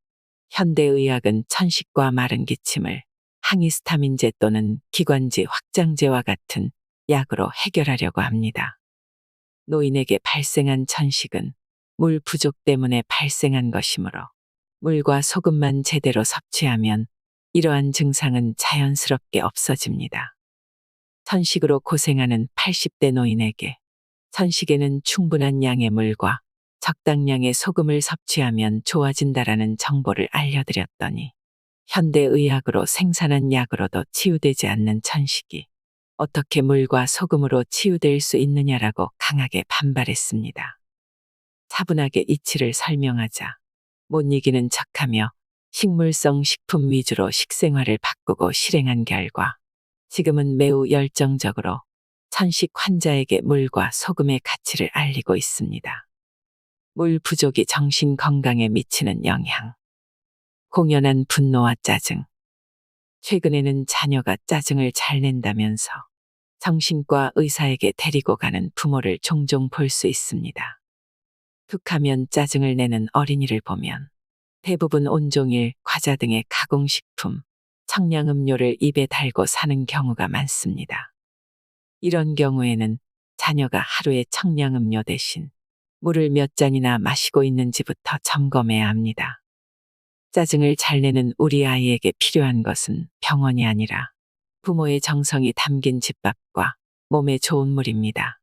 현대의학은 천식과 마른 기침을 항히스타민제 또는 기관지 확장제와 같은 약으로 해결하려고 합니다. 노인에게 발생한 천식은 물 부족 때문에 발생한 것이므로 물과 소금만 제대로 섭취하면 이러한 증상은 자연스럽게 없어집니다. 천식으로 고생하는 80대 노인에게 천식에는 충분한 양의 물과 적당량의 소금을 섭취하면 좋아진다라는 정보를 알려드렸더니 현대의학으로 생산한 약으로도 치유되지 않는 천식이 어떻게 물과 소금으로 치유될 수 있느냐라고 강하게 반발했습니다. 차분하게 이치를 설명하자 못 이기는 척하며 식물성 식품 위주로 식생활을 바꾸고 실행한 결과 지금은 매우 열정적으로 천식 환자에게 물과 소금의 가치를 알리고 있습니다. 물 부족이 정신 건강에 미치는 영향. 공연한 분노와 짜증. 최근에는 자녀가 짜증을 잘 낸다면서 정신과 의사에게 데리고 가는 부모를 종종 볼 수 있습니다. 툭하면 짜증을 내는 어린이를 보면 대부분 온종일 과자 등의 가공식품, 청량음료를 입에 달고 사는 경우가 많습니다. 이런 경우에는 자녀가 하루에 청량음료 대신 물을 몇 잔이나 마시고 있는지부터 점검해야 합니다. 짜증을 잘 내는 우리 아이에게 필요한 것은 병원이 아니라 부모의 정성이 담긴 집밥과 몸에 좋은 물입니다.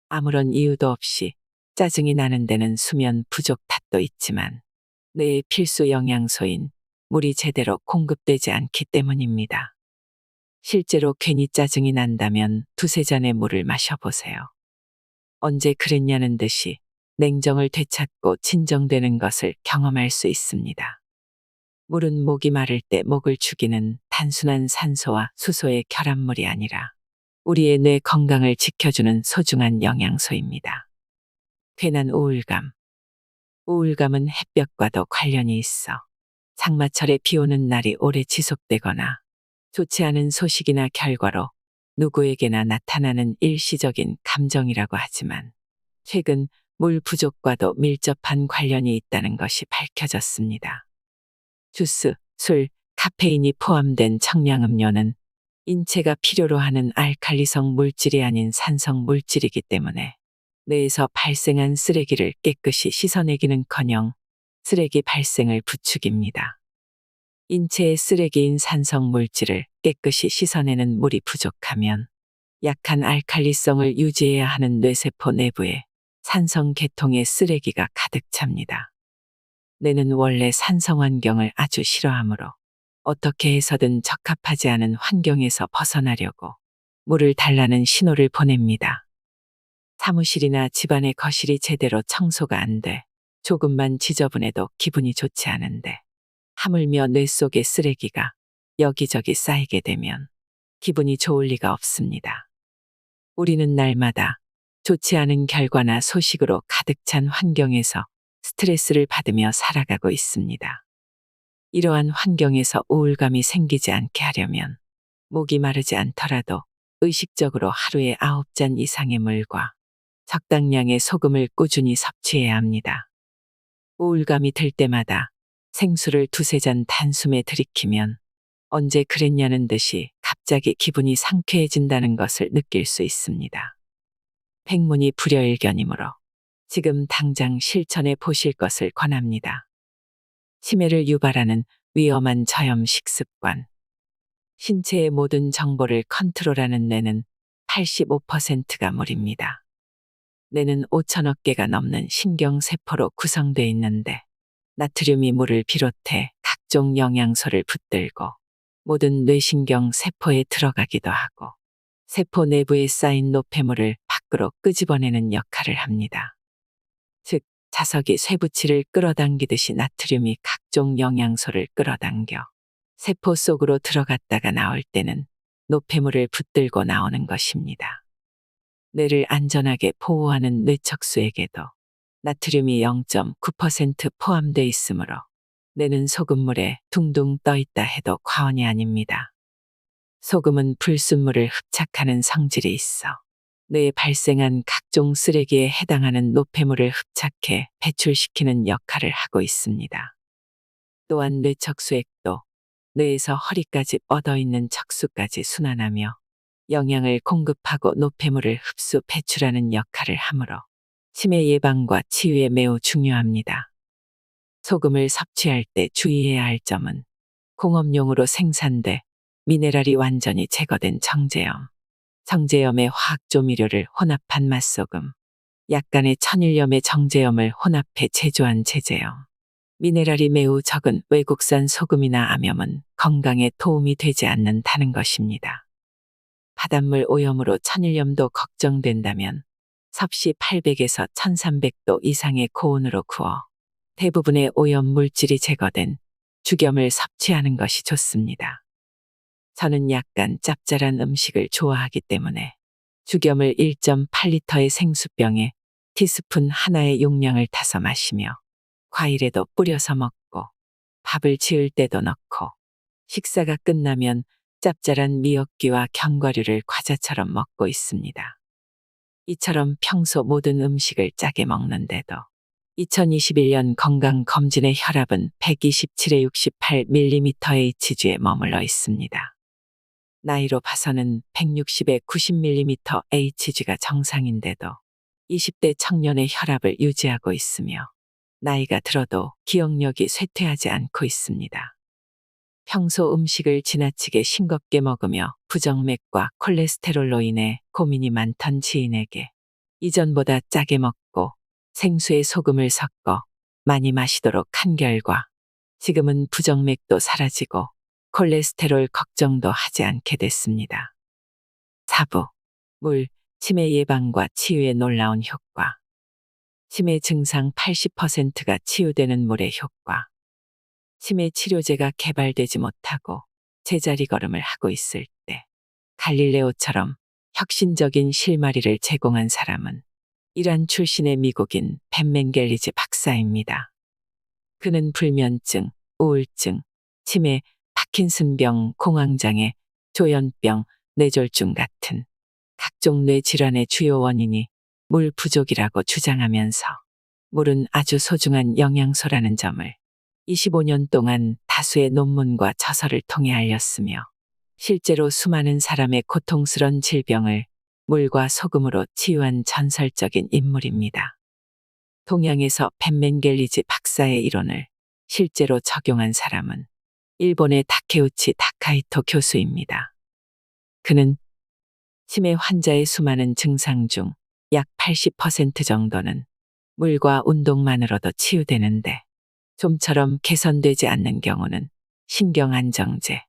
아무런 이유도 없이 짜증이 나는 데는 수면 부족 탓도 있지만 뇌의 필수 영양소인 물이 제대로 공급되지 않기 때문입니다. 실제로 괜히 짜증이 난다면 두세 잔의 물을 마셔보세요. 언제 그랬냐는 듯이 냉정을 되찾고 진정되는 것을 경험할 수 있습니다. 물은 목이 마를 때 목을 죽이는 단순한 산소와 수소의 결합물이 아니라 우리의 뇌 건강을 지켜주는 소중한 영양소입니다. 괜한 우울감. 우울감은 햇볕과도 관련이 있어 장마철에 비 오는 날이 오래 지속되거나 좋지 않은 소식이나 결과로 누구에게나 나타나는 일시적인 감정이라고 하지만 최근 물 부족과도 밀접한 관련이 있다는 것이 밝혀졌습니다. 주스, 술, 카페인이 포함된 청량음료는 인체가 필요로 하는 알칼리성 물질이 아닌 산성 물질이기 때문에 뇌에서 발생한 쓰레기를 깨끗이 씻어내기는커녕 쓰레기 발생을 부추깁니다. 인체의 쓰레기인 산성 물질을 깨끗이 씻어내는 물이 부족하면 약한 알칼리성을 유지해야 하는 뇌세포 내부에 산성 계통의 쓰레기가 가득 찹니다. 뇌는 원래 산성 환경을 아주 싫어하므로 어떻게 해서든 적합하지 않은 환경에서 벗어나려고 물을 달라는 신호를 보냅니다. 사무실이나 집안의 거실이 제대로 청소가 안 돼 조금만 지저분해도 기분이 좋지 않은데 하물며 뇌 속의 쓰레기가 여기저기 쌓이게 되면 기분이 좋을 리가 없습니다. 우리는 날마다 좋지 않은 결과나 소식으로 가득 찬 환경에서 스트레스를 받으며 살아가고 있습니다. 이러한 환경에서 우울감이 생기지 않게 하려면 목이 마르지 않더라도 의식적으로 하루에 9잔 이상의 물과 적당량의 소금을 꾸준히 섭취해야 합니다. 우울감이 들 때마다 생수를 두세 잔 단숨에 들이키면 언제 그랬냐는 듯이 갑자기 기분이 상쾌해진다는 것을 느낄 수 있습니다. 백문이 불여일견이므로 지금 당장 실천해 보실 것을 권합니다. 치매를 유발하는 위험한 저염 식습관. 신체의 모든 정보를 컨트롤하는 뇌는 85%가 물입니다. 뇌는 5천억 개가 넘는 신경세포로 구성되어 있는데 나트륨이 물을 비롯해 각종 영양소를 붙들고 모든 뇌신경 세포에 들어가기도 하고 세포 내부에 쌓인 노폐물을 밖으로 끄집어내는 역할을 합니다. 즉, 자석이 쇠붙이를 끌어당기듯이 나트륨이 각종 영양소를 끌어당겨 세포 속으로 들어갔다가 나올 때는 노폐물을 붙들고 나오는 것입니다. 뇌를 안전하게 보호하는 뇌척수에게도 나트륨이 0.9% 포함되어 있으므로 뇌는 소금물에 둥둥 떠 있다 해도 과언이 아닙니다. 소금은 불순물을 흡착하는 성질이 있어 뇌에 발생한 각종 쓰레기에 해당하는 노폐물을 흡착해 배출시키는 역할을 하고 있습니다. 또한 뇌척수액도 뇌에서 허리까지 뻗어있는 척수까지 순환하며 영양을 공급하고 노폐물을 흡수 배출하는 역할을 하므로 치매 예방과 치유에 매우 중요합니다. 소금을 섭취할 때 주의해야 할 점은 공업용으로 생산돼 미네랄이 완전히 제거된 정제염, 정제염의 화학조미료를 혼합한 맛소금, 약간의 천일염의 정제염을 혼합해 제조한 제제염, 미네랄이 매우 적은 외국산 소금이나 암염은 건강에 도움이 되지 않는다는 것입니다. 바닷물 오염으로 천일염도 걱정된다면 섭씨 800에서 1300도 이상의 고온으로 구워 대부분의 오염 물질이 제거된 죽염을 섭취하는 것이 좋습니다. 저는 약간 짭짤한 음식을 좋아하기 때문에 죽염을 1.8리터의 생수병에 티스푼 하나의 용량을 타서 마시며 과일에도 뿌려서 먹고 밥을 지을 때도 넣고 식사가 끝나면 짭짤한 미역기와 견과류를 과자처럼 먹고 있습니다. 이처럼 평소 모든 음식을 짜게 먹는데도 2021년 건강검진의 혈압은 127에 68mmHg에 머물러 있습니다. 나이로 봐서는 160에 90mm HG가 정상인데도 20대 청년의 혈압을 유지하고 있으며 나이가 들어도 기억력이 쇠퇴하지 않고 있습니다. 평소 음식을 지나치게 싱겁게 먹으며 부정맥과 콜레스테롤로 인해 고민이 많던 지인에게 이전보다 짜게 먹고 생수에 소금을 섞어 많이 마시도록 한 결과 지금은 부정맥도 사라지고 콜레스테롤 걱정도 하지 않게 됐습니다. 4부. 물, 치매 예방과 치유의 놀라운 효과. 치매 증상 80%가 치유되는 물의 효과. 치매 치료제가 개발되지 못하고 제자리 걸음을 하고 있을 때 갈릴레오처럼 혁신적인 실마리를 제공한 사람은 이란 출신의 미국인 벤 맨겔리즈 박사입니다. 그는 불면증, 우울증, 치매, 파킨슨병, 공황장애, 조현병, 뇌졸중 같은 각종 뇌 질환의 주요 원인이 물 부족이라고 주장하면서 물은 아주 소중한 영양소라는 점을 25년 동안 다수의 논문과 저서를 통해 알렸으며 실제로 수많은 사람의 고통스런 질병을 물과 소금으로 치유한 전설적인 인물입니다. 동양에서 벤 맨겔리즈 박사의 이론을 실제로 적용한 사람은 일본의 다케우치 다카이토 교수입니다. 그는 치매 환자의 수많은 증상 중 약 80% 정도는 물과 운동만으로도 치유되는데 좀처럼 개선되지 않는 경우는 신경안정제,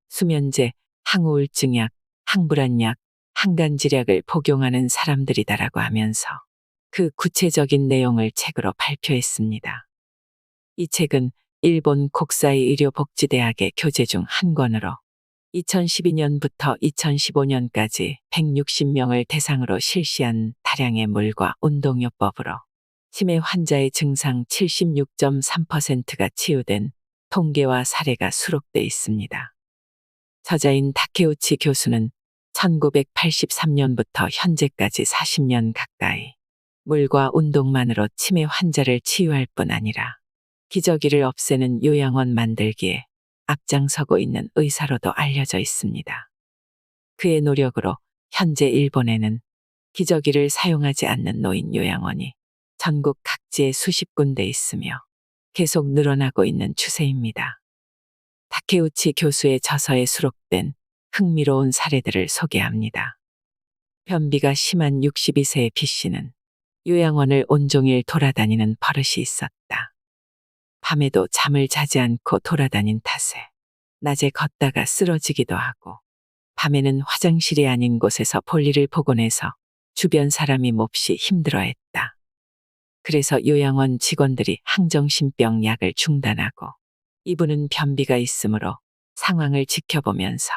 수면제, 항우울증약, 항불안약, 항간질약을 복용하는 사람들이다라고 하면서 그 구체적인 내용을 책으로 발표했습니다. 이 책은 일본 국사이 의료복지대학의 교재 중 한 권으로 2012년부터 2015년까지 160명을 대상으로 실시한 다량의 물과 운동요법으로 치매 환자의 증상 76.3%가 치유된 통계와 사례가 수록돼 있습니다. 저자인 다케우치 교수는 1983년부터 현재까지 40년 가까이 물과 운동만으로 치매 환자를 치유할 뿐 아니라 기저귀를 없애는 요양원 만들기에 앞장서고 있는 의사로도 알려져 있습니다. 그의 노력으로 현재 일본에는 기저귀를 사용하지 않는 노인 요양원이 전국 각지에 수십 군데 있으며 계속 늘어나고 있는 추세입니다. 다케우치 교수의 저서에 수록된 흥미로운 사례들을 소개합니다. 변비가 심한 62세의 B씨는 요양원을 온종일 돌아다니는 버릇이 있었다. 밤에도 잠을 자지 않고 돌아다닌 탓에 낮에 걷다가 쓰러지기도 하고 밤에는 화장실이 아닌 곳에서 볼일을 보곤 해서 주변 사람이 몹시 힘들어했다. 그래서 요양원 직원들이 항정신병 약을 중단하고 이분은 변비가 있으므로 상황을 지켜보면서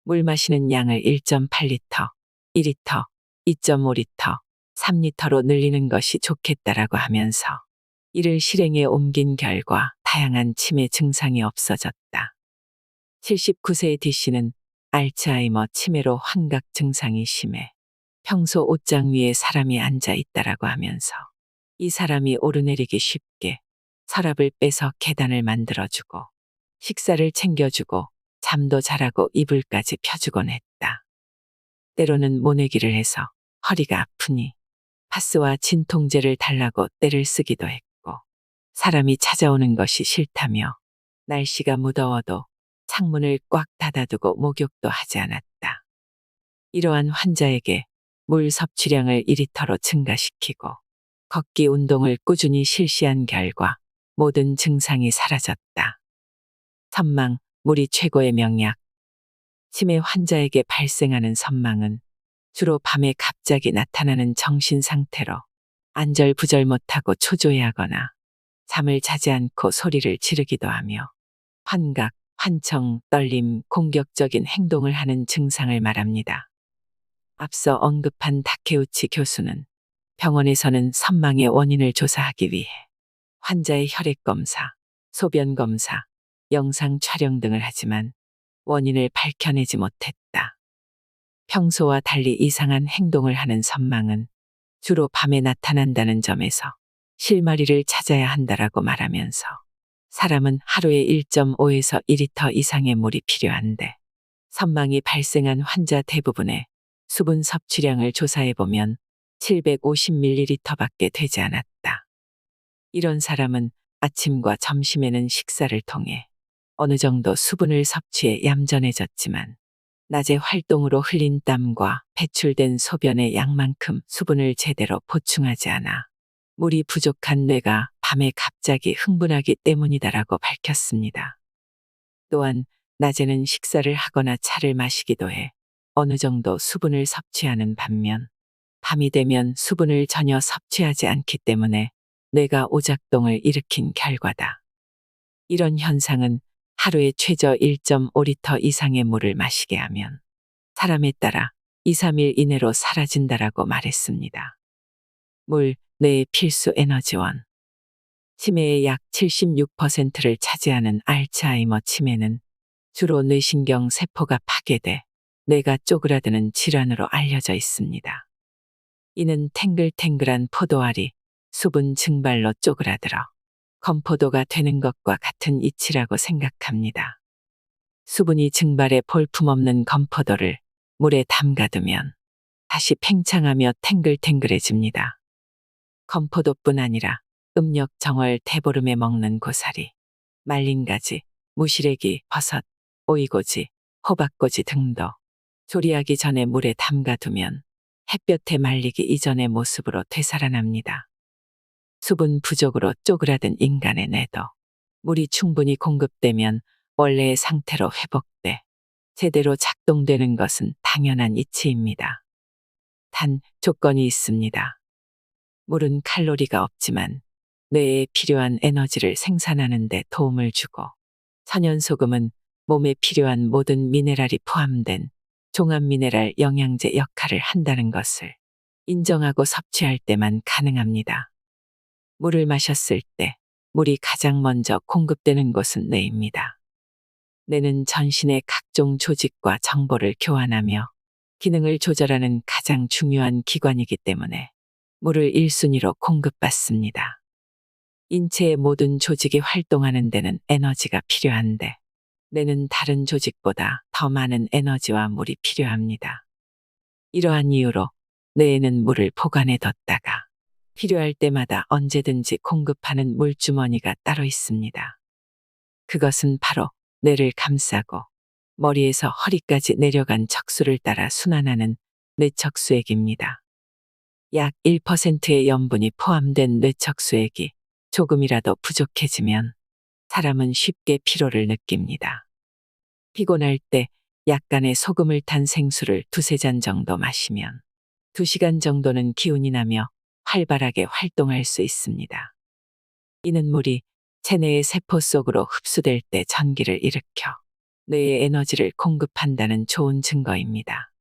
물 마시는 양을 1.8리터, 2리터, 2.5리터, 3리터로 늘리는 것이 좋겠다라고 하면서 이를 실행에 옮긴 결과 다양한 치매 증상이 없어졌다. 79세의 D씨는 알츠하이머 치매로 환각 증상이 심해 평소 옷장 위에 사람이 앉아 있다라고 하면서 이 사람이 오르내리기 쉽게 서랍을 빼서 계단을 만들어주고 식사를 챙겨주고 잠도 잘하고 이불까지 펴주곤 했다. 때로는 모내기를 해서 허리가 아프니 파스와 진통제를 달라고 떼를 쓰기도 했고 사람이 찾아오는 것이 싫다며 날씨가 무더워도 창문을 꽉 닫아두고 목욕도 하지 않았다. 이러한 환자에게 물 섭취량을 2리터로 증가시키고 걷기 운동을 꾸준히 실시한 결과 모든 증상이 사라졌다. 선망, 물이 최고의 명약. 치매 환자에게 발생하는 선망은 주로 밤에 갑자기 나타나는 정신 상태로 안절부절 못하고 초조해하거나 잠을 자지 않고 소리를 지르기도 하며 환각, 환청, 떨림, 공격적인 행동을 하는 증상을 말합니다. 앞서 언급한 다케우치 교수는 병원에서는 선망의 원인을 조사하기 위해 환자의 혈액 검사, 소변 검사, 영상 촬영 등을 하지만 원인을 밝혀내지 못했다. 평소와 달리 이상한 행동을 하는 선망은 주로 밤에 나타난다는 점에서 실마리를 찾아야 한다라고 말하면서 사람은 하루에 1.5에서 2리터 이상의 물이 필요한데 선망이 발생한 환자 대부분의 수분 섭취량을 조사해보면 750ml밖에 되지 않았다. 이런 사람은 아침과 점심에는 식사를 통해 어느 정도 수분을 섭취해 얌전해졌지만 낮에 활동으로 흘린 땀과 배출된 소변의 양만큼 수분을 제대로 보충하지 않아 물이 부족한 뇌가 밤에 갑자기 흥분하기 때문이다라고 밝혔습니다. 또한 낮에는 식사를 하거나 차를 마시기도 해 어느 정도 수분을 섭취하는 반면 밤이 되면 수분을 전혀 섭취하지 않기 때문에 뇌가 오작동을 일으킨 결과다. 이런 현상은 하루에 최저 1.5리터 이상의 물을 마시게 하면 사람에 따라 2, 3일 이내로 사라진다라고 말했습니다. 물, 뇌의 필수 에너지원. 치매의 약 76%를 차지하는 알츠하이머 치매는 주로 뇌신경 세포가 파괴돼 뇌가 쪼그라드는 질환으로 알려져 있습니다. 이는 탱글탱글한 포도알이 수분 증발로 쪼그라들어 건포도가 되는 것과 같은 이치라고 생각합니다. 수분이 증발해 볼품없는 건포도를 물에 담가두면 다시 팽창하며 탱글탱글해집니다. 건포도뿐 아니라 음력 정월 대보름에 먹는 고사리, 말린 가지, 무시래기, 버섯, 오이고지, 호박고지 등도 조리하기 전에 물에 담가두면 햇볕에 말리기 이전의 모습으로 되살아납니다. 수분 부족으로 쪼그라든 인간의 뇌도 물이 충분히 공급되면 원래의 상태로 회복돼 제대로 작동되는 것은 당연한 이치입니다. 단 조건이 있습니다. 물은 칼로리가 없지만 뇌에 필요한 에너지를 생산하는 데 도움을 주고 천연소금은 몸에 필요한 모든 미네랄이 포함된 종합미네랄 영양제 역할을 한다는 것을 인정하고 섭취할 때만 가능합니다. 물을 마셨을 때 물이 가장 먼저 공급되는 곳은 뇌입니다. 뇌는 전신의 각종 조직과 정보를 교환하며 기능을 조절하는 가장 중요한 기관이기 때문에 물을 1순위로 공급받습니다. 인체의 모든 조직이 활동하는 데는 에너지가 필요한데 뇌는 다른 조직보다 더 많은 에너지와 물이 필요합니다. 이러한 이유로 뇌에는 물을 보관해 뒀다가 필요할 때마다 언제든지 공급하는 물주머니가 따로 있습니다. 그것은 바로 뇌를 감싸고 머리에서 허리까지 내려간 척수를 따라 순환하는 뇌척수액입니다. 약 1%의 염분이 포함된 뇌척수액이 조금이라도 부족해지면 사람은 쉽게 피로를 느낍니다. 피곤할 때 약간의 소금을 탄 생수를 2~3잔 정도 마시면 2시간 정도는 기운이 나며 활발하게 활동할 수 있습니다. 이는 물이 체내의 세포 속으로 흡수될 때 전기를 일으켜 뇌에 에너지를 공급한다는 좋은 증거입니다.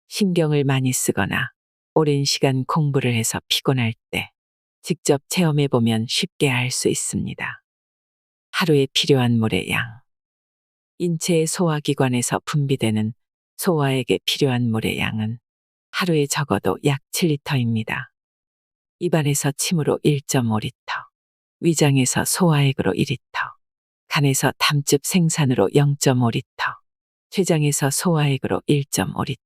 신경을 많이 쓰거나 오랜 시간 공부를 해서 피곤할 때 직접 체험해보면 쉽게 알 수 있습니다. 하루에 필요한 물의 양. 인체의 소화기관에서 분비되는 소화에게 필요한 물의 양은 하루에 적어도 약 7리터입니다. 입안에서 침으로 1.5리터, 위장에서 소화액으로 2리터, 간에서 담즙 생산으로 0.5리터, 췌장에서 소화액으로 1.5리터,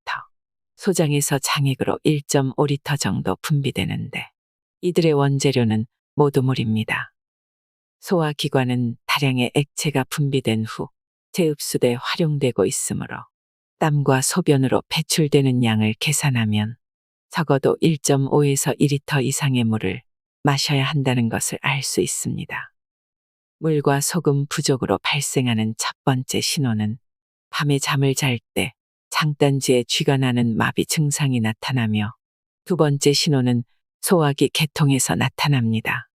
소장에서 장액으로 1.5리터 정도 분비되는데 이들의 원재료는 모두 물입니다. 소화기관은 다량의 액체가 분비된 후 재흡수돼 활용되고 있으므로 땀과 소변으로 배출되는 양을 계산하면 적어도 1.5에서 2리터 이상의 물을 마셔야 한다는 것을 알 수 있습니다. 물과 소금 부족으로 발생하는 첫 번째 신호는 밤에 잠을 잘 때 장단지에 쥐가 나는 마비 증상이 나타나며 두 번째 신호는 소화기 개통에서 나타납니다.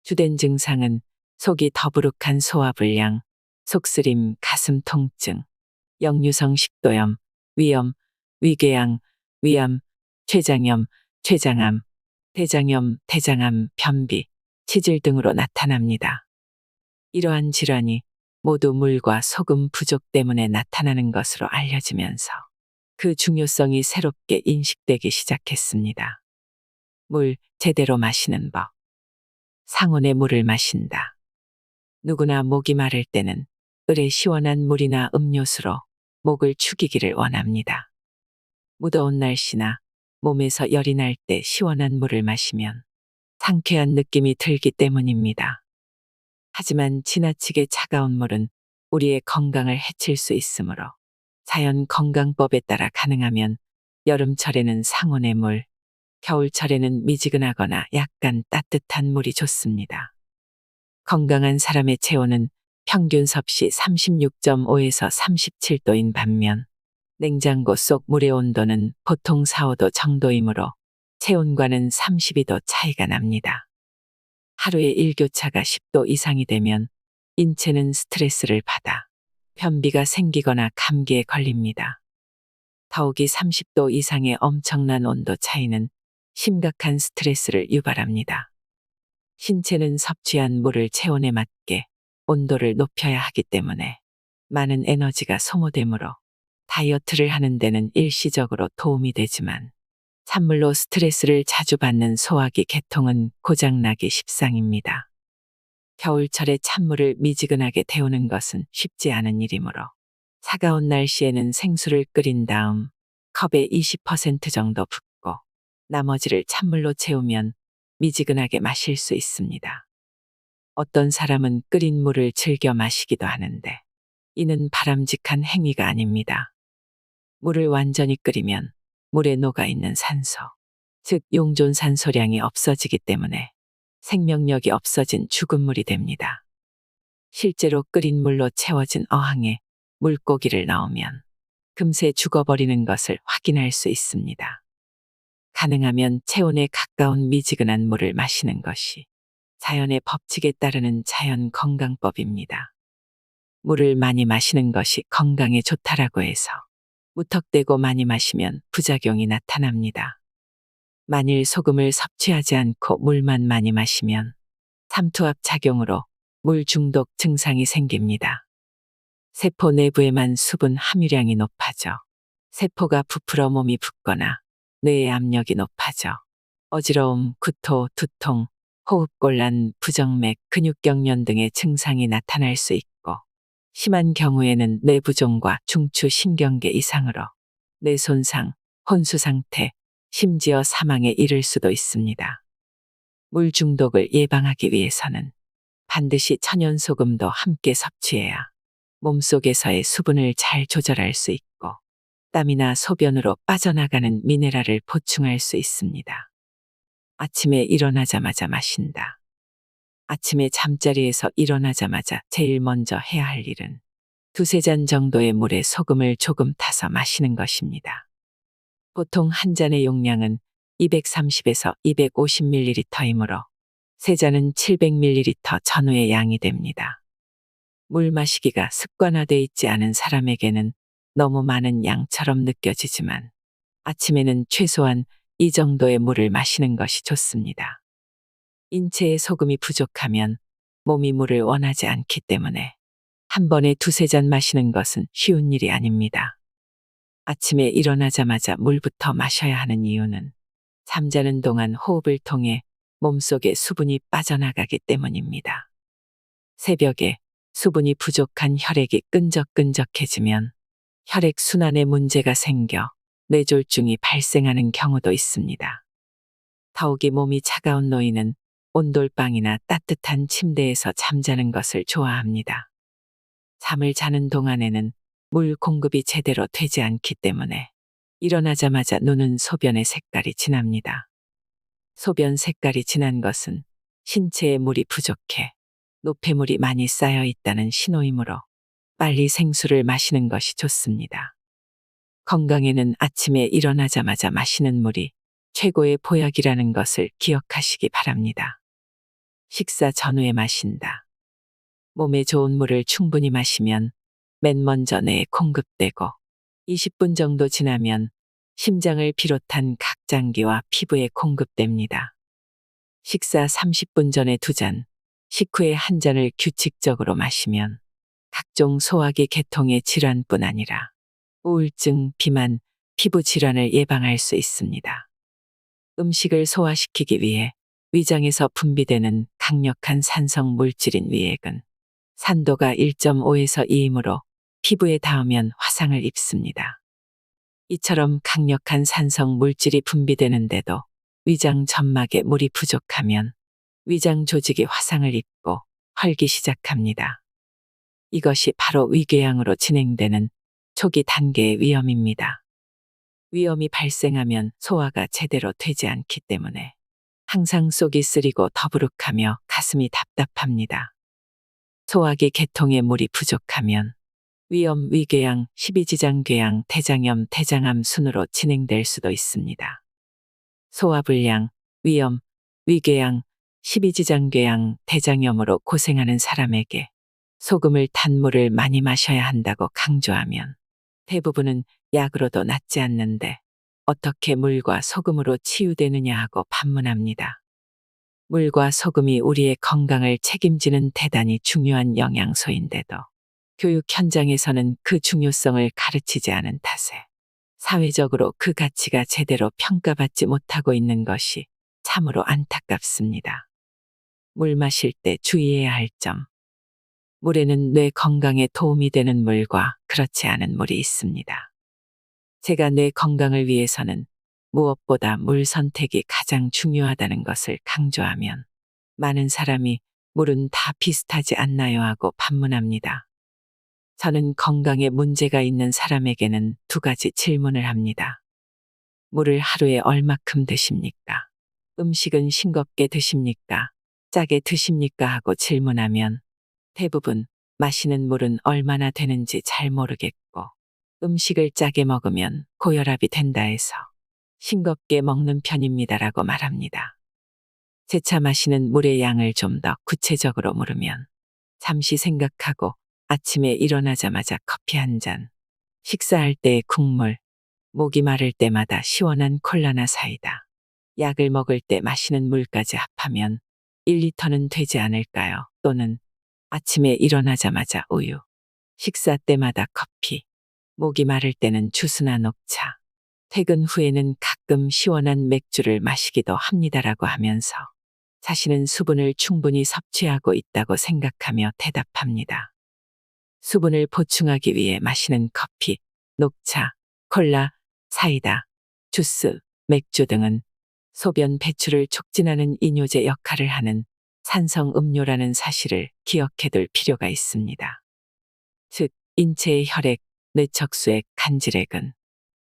주된 증상은 속이 더부룩한 소화불량, 속쓰림, 가슴 통증, 역류성 식도염, 위염, 위궤양, 위암, 췌장염, 췌장암, 대장염, 대장암, 변비, 치질 등으로 나타납니다. 이러한 질환이 모두 물과 소금 부족 때문에 나타나는 것으로 알려지면서 그 중요성이 새롭게 인식되기 시작했습니다. 물 제대로 마시는 법. 상온의 물을 마신다. 누구나 목이 마를 때는 을에 시원한 물이나 음료수로 목을 축이기를 원합니다. 무더운 날씨나 몸에서 열이 날 때 시원한 물을 마시면 상쾌한 느낌이 들기 때문입니다. 하지만 지나치게 차가운 물은 우리의 건강을 해칠 수 있으므로 자연 건강법에 따라 가능하면 여름철에는 상온의 물, 겨울철에는 미지근하거나 약간 따뜻한 물이 좋습니다. 건강한 사람의 체온은 평균 섭씨 36.5에서 37도인 반면 냉장고 속 물의 온도는 보통 4, 5도 정도이므로 체온과는 32도 차이가 납니다. 하루의 일교차가 10도 이상이 되면 인체는 스트레스를 받아 변비가 생기거나 감기에 걸립니다. 더욱이 30도 이상의 엄청난 온도 차이는 심각한 스트레스를 유발합니다. 신체는 섭취한 물을 체온에 맞게 온도를 높여야 하기 때문에 많은 에너지가 소모되므로 다이어트를 하는 데는 일시적으로 도움이 되지만 찬물로 스트레스를 자주 받는 소화기 계통은 고장나기 십상입니다. 겨울철에 찬물을 미지근하게 데우는 것은 쉽지 않은 일이므로 차가운 날씨에는 생수를 끓인 다음 컵에 20% 정도 붓고 나머지를 찬물로 채우면 미지근하게 마실 수 있습니다. 어떤 사람은 끓인 물을 즐겨 마시기도 하는데 이는 바람직한 행위가 아닙니다. 물을 완전히 끓이면 물에 녹아있는 산소, 즉 용존산소량이 없어지기 때문에 생명력이 없어진 죽은 물이 됩니다. 실제로 끓인 물로 채워진 어항에 물고기를 넣으면 금세 죽어버리는 것을 확인할 수 있습니다. 가능하면 체온에 가까운 미지근한 물을 마시는 것이 자연의 법칙에 따르는 자연 건강법입니다. 물을 많이 마시는 것이 건강에 좋다라고 해서 무턱대고 많이 마시면 부작용이 나타납니다. 만일 소금을 섭취하지 않고 물만 많이 마시면 삼투압 작용으로 물 중독 증상이 생깁니다. 세포 내부에만 수분 함유량이 높아져 세포가 부풀어 몸이 붓거나 뇌의 압력이 높아져 어지러움, 구토, 두통, 호흡곤란, 부정맥, 근육경련 등의 증상이 나타날 수 있고 심한 경우에는 뇌부종과 중추 신경계 이상으로 뇌 손상, 혼수 상태, 심지어 사망에 이를 수도 있습니다. 물 중독을 예방하기 위해서는 반드시 천연소금도 함께 섭취해야 몸속에서의 수분을 잘 조절할 수 있고 땀이나 소변으로 빠져나가는 미네랄을 보충할 수 있습니다. 아침에 일어나자마자 마신다. 아침에 잠자리에서 일어나자마자 제일 먼저 해야 할 일은 두세 잔 정도의 물에 소금을 조금 타서 마시는 것입니다. 보통 한 잔의 용량은 230에서 250ml이므로 세 잔은 700ml 전후의 양이 됩니다. 물 마시기가 습관화돼 있지 않은 사람에게는 너무 많은 양처럼 느껴지지만 아침에는 최소한 이 정도의 물을 마시는 것이 좋습니다. 인체에 소금이 부족하면 몸이 물을 원하지 않기 때문에 한 번에 두세 잔 마시는 것은 쉬운 일이 아닙니다. 아침에 일어나자마자 물부터 마셔야 하는 이유는 잠자는 동안 호흡을 통해 몸속에 수분이 빠져나가기 때문입니다. 새벽에 수분이 부족한 혈액이 끈적끈적해지면 혈액 순환에 문제가 생겨 뇌졸중이 발생하는 경우도 있습니다. 더욱이 몸이 차가운 노인은 온돌방이나 따뜻한 침대에서 잠자는 것을 좋아합니다. 잠을 자는 동안에는 물 공급이 제대로 되지 않기 때문에 일어나자마자 눈은 소변의 색깔이 진합니다. 소변 색깔이 진한 것은 신체에 물이 부족해 노폐물이 많이 쌓여 있다는 신호이므로 빨리 생수를 마시는 것이 좋습니다. 건강에는 아침에 일어나자마자 마시는 물이 최고의 보약이라는 것을 기억하시기 바랍니다. 식사 전후에 마신다. 몸에 좋은 물을 충분히 마시면 맨 먼저 뇌에 공급되고 20분 정도 지나면 심장을 비롯한 각 장기와 피부에 공급됩니다. 식사 30분 전에 2잔, 식후에 1잔을 규칙적으로 마시면 각종 소화기 계통의 질환뿐 아니라 우울증, 비만, 피부 질환을 예방할 수 있습니다. 음식을 소화시키기 위해 위장에서 분비되는 강력한 산성 물질인 위액은 산도가 1.5에서 2이므로 피부에 닿으면 화상을 입습니다. 이처럼 강력한 산성 물질이 분비되는데도 위장 점막에 물이 부족하면 위장 조직이 화상을 입고 헐기 시작합니다. 이것이 바로 위궤양으로 진행되는 초기 단계의 위험입니다. 위험이 발생하면 소화가 제대로 되지 않기 때문에 항상 속이 쓰리고 더부룩하며 가슴이 답답합니다. 소화기 계통에 물이 부족하면 위염, 위궤양, 십이지장궤양, 대장염, 대장암 순으로 진행될 수도 있습니다. 소화불량, 위염, 위궤양, 십이지장궤양, 대장염으로 고생하는 사람에게 소금을 탄 물을 많이 마셔야 한다고 강조하면 대부분은 약으로도 낫지 않는데 어떻게 물과 소금으로 치유되느냐 하고 반문합니다. 물과 소금이 우리의 건강을 책임지는 대단히 중요한 영양소인데도 교육 현장에서는 그 중요성을 가르치지 않은 탓에 사회적으로 그 가치가 제대로 평가받지 못하고 있는 것이 참으로 안타깝습니다. 물 마실 때 주의해야 할 점. 물에는 뇌 건강에 도움이 되는 물과 그렇지 않은 물이 있습니다. 제가 뇌 건강을 위해서는 무엇보다 물 선택이 가장 중요하다는 것을 강조하면 많은 사람이 물은 다 비슷하지 않나요 하고 반문합니다. 저는 건강에 문제가 있는 사람에게는 두 가지 질문을 합니다. 물을 하루에 얼마큼 드십니까? 음식은 싱겁게 드십니까? 짜게 드십니까? 하고 질문하면 대부분 마시는 물은 얼마나 되는지 잘 모르겠고 음식을 짜게 먹으면 고혈압이 된다 해서 싱겁게 먹는 편입니다라고 말합니다. 재차 마시는 물의 양을 좀 더 구체적으로 물으면 잠시 생각하고 아침에 일어나자마자 커피 한 잔, 식사할 때의 국물, 목이 마를 때마다 시원한 콜라나 사이다, 약을 먹을 때 마시는 물까지 합하면 1리터는 되지 않을까요? 또는 아침에 일어나자마자 우유, 식사 때마다 커피, 목이 마를 때는 주스나 녹차, 퇴근 후에는 가끔 시원한 맥주를 마시기도 합니다라고 하면서 자신은 수분을 충분히 섭취하고 있다고 생각하며 대답합니다. 수분을 보충하기 위해 마시는 커피, 녹차, 콜라, 사이다, 주스, 맥주 등은 소변 배출을 촉진하는 이뇨제 역할을 하는 산성 음료라는 사실을 기억해둘 필요가 있습니다. 즉, 인체의 혈액, 뇌척수액, 간질액은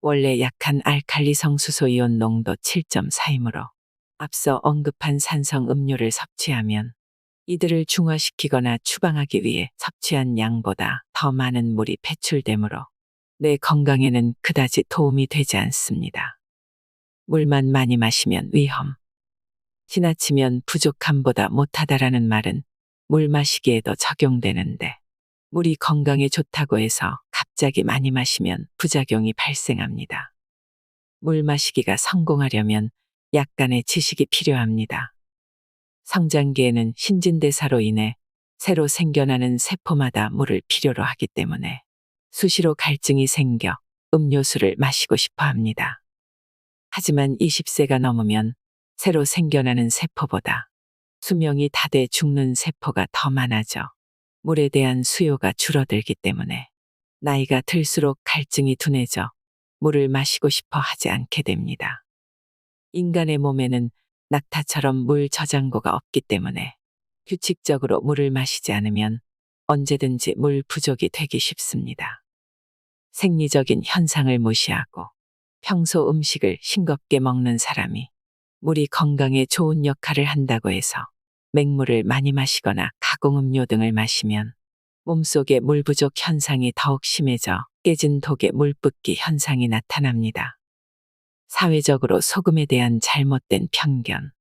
원래 약한 알칼리 성수소 이온 농도 7.4이므로 앞서 언급한 산성 음료를 섭취하면 이들을 중화시키거나 추방하기 위해 섭취한 양보다 더 많은 물이 배출되므로 뇌 건강에는 그다지 도움이 되지 않습니다. 물만 많이 마시면 위험. 지나치면 부족함보다 못하다라는 말은 물 마시기에도 적용되는데 물이 건강에 좋다고 해서 갑자기 많이 마시면 부작용이 발생합니다. 물 마시기가 성공하려면 약간의 지식이 필요합니다. 성장기에는 신진대사로 인해 새로 생겨나는 세포마다 물을 필요로 하기 때문에 수시로 갈증이 생겨 음료수를 마시고 싶어 합니다. 하지만 20세가 넘으면 새로 생겨나는 세포보다 수명이 다 돼 죽는 세포가 더 많아져 물에 대한 수요가 줄어들기 때문에 나이가 들수록 갈증이 둔해져 물을 마시고 싶어 하지 않게 됩니다. 인간의 몸에는 낙타처럼 물 저장고가 없기 때문에 규칙적으로 물을 마시지 않으면 언제든지 물 부족이 되기 쉽습니다. 생리적인 현상을 무시하고 평소 음식을 싱겁게 먹는 사람이 물이 건강에 좋은 역할을 한다고 해서 맹물을 많이 마시거나 가공음료 등을 마시면 몸속에 물 부족 현상이 더욱 심해져 깨진 독의 물붓기 현상이 나타납니다. 사회적으로 소금에 대한 잘못된 편견.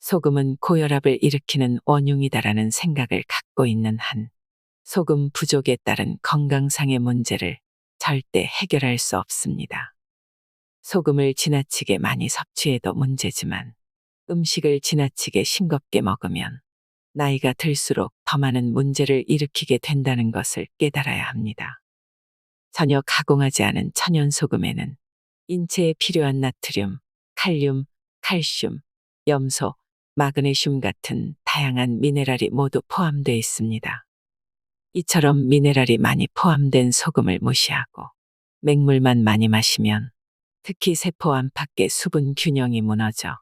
소금은 고혈압을 일으키는 원흉이다라는 생각을 갖고 있는 한 소금 부족에 따른 건강상의 문제를 절대 해결할 수 없습니다. 소금을 지나치게 많이 섭취해도 문제지만 음식을 지나치게 싱겁게 먹으면 나이가 들수록 더 많은 문제를 일으키게 된다는 것을 깨달아야 합니다. 전혀 가공하지 않은 천연소금에는 인체에 필요한 나트륨, 칼륨, 칼슘, 염소, 마그네슘 같은 다양한 미네랄이 모두 포함되어 있습니다. 이처럼 미네랄이 많이 포함된 소금을 무시하고 맹물만 많이 마시면 특히 세포 안팎의 수분 균형이 무너져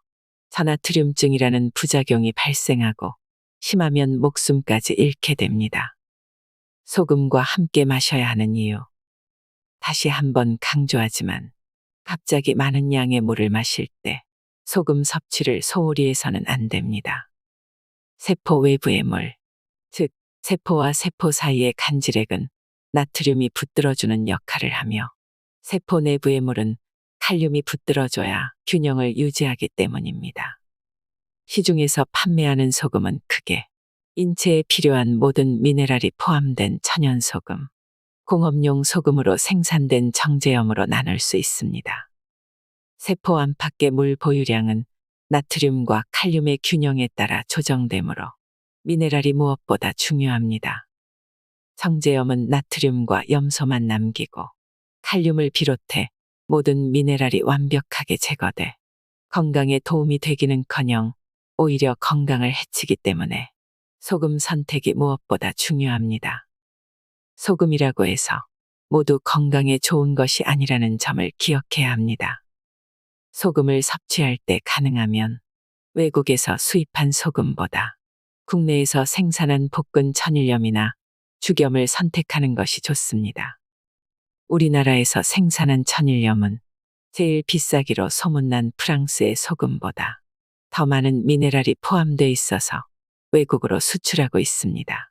전하트륨증이라는 부작용이 발생하고 심하면 목숨까지 잃게 됩니다. 소금과 함께 마셔야 하는 이유. 다시 한번 강조하지만 갑자기 많은 양의 물을 마실 때 소금 섭취를 소홀히 해서는 안 됩니다. 세포 외부의 물, 즉 세포와 세포 사이의 간질액은 나트륨이 붙들어주는 역할을 하며 세포 내부의 물은 칼륨이 붙들어줘야 균형을 유지하기 때문입니다. 시중에서 판매하는 소금은 크게 인체에 필요한 모든 미네랄이 포함된 천연소금, 공업용 소금으로 생산된 정제염으로 나눌 수 있습니다. 세포 안팎의 물 보유량은 나트륨과 칼륨의 균형에 따라 조정되므로 미네랄이 무엇보다 중요합니다. 정제염은 나트륨과 염소만 남기고 칼륨을 비롯해 모든 미네랄이 완벽하게 제거돼 건강에 도움이 되기는커녕 오히려 건강을 해치기 때문에 소금 선택이 무엇보다 중요합니다. 소금이라고 해서 모두 건강에 좋은 것이 아니라는 점을 기억해야 합니다. 소금을 섭취할 때 가능하면 외국에서 수입한 소금보다 국내에서 생산한 볶은 천일염이나 죽염을 선택하는 것이 좋습니다. 우리나라에서 생산한 천일염은 제일 비싸기로 소문난 프랑스의 소금보다 더 많은 미네랄이 포함되어 있어서 외국으로 수출하고 있습니다.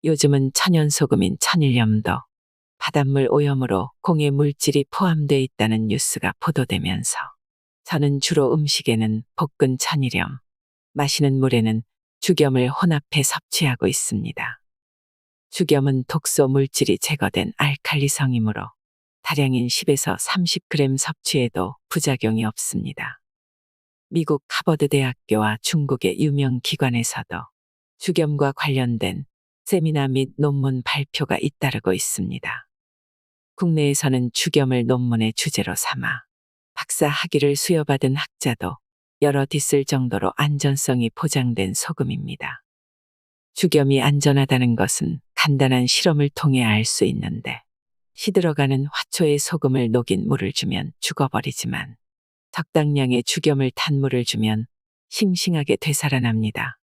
요즘은 천연소금인 천일염도 바닷물 오염으로 공해 물질이 포함되어 있다는 뉴스가 보도되면서 저는 주로 음식에는 볶은 천일염, 마시는 물에는 죽염을 혼합해 섭취하고 있습니다. 죽염은 독소 물질이 제거된 알칼리성이므로 다량인 10에서 30g 섭취해도 부작용이 없습니다. 미국 하버드 대학교와 중국의 유명 기관에서도 죽염과 관련된 세미나 및 논문 발표가 잇따르고 있습니다. 국내에서는 죽염을 논문의 주제로 삼아 박사 학위를 수여받은 학자도 여럿 있을 정도로 안전성이 보장된 소금입니다. 죽염이 안전하다는 것은 간단한 실험을 통해 알 수 있는데 시들어가는 화초에 소금을 녹인 물을 주면 죽어버리지만 적당량의 죽염을 탄 물을 주면 싱싱하게 되살아납니다.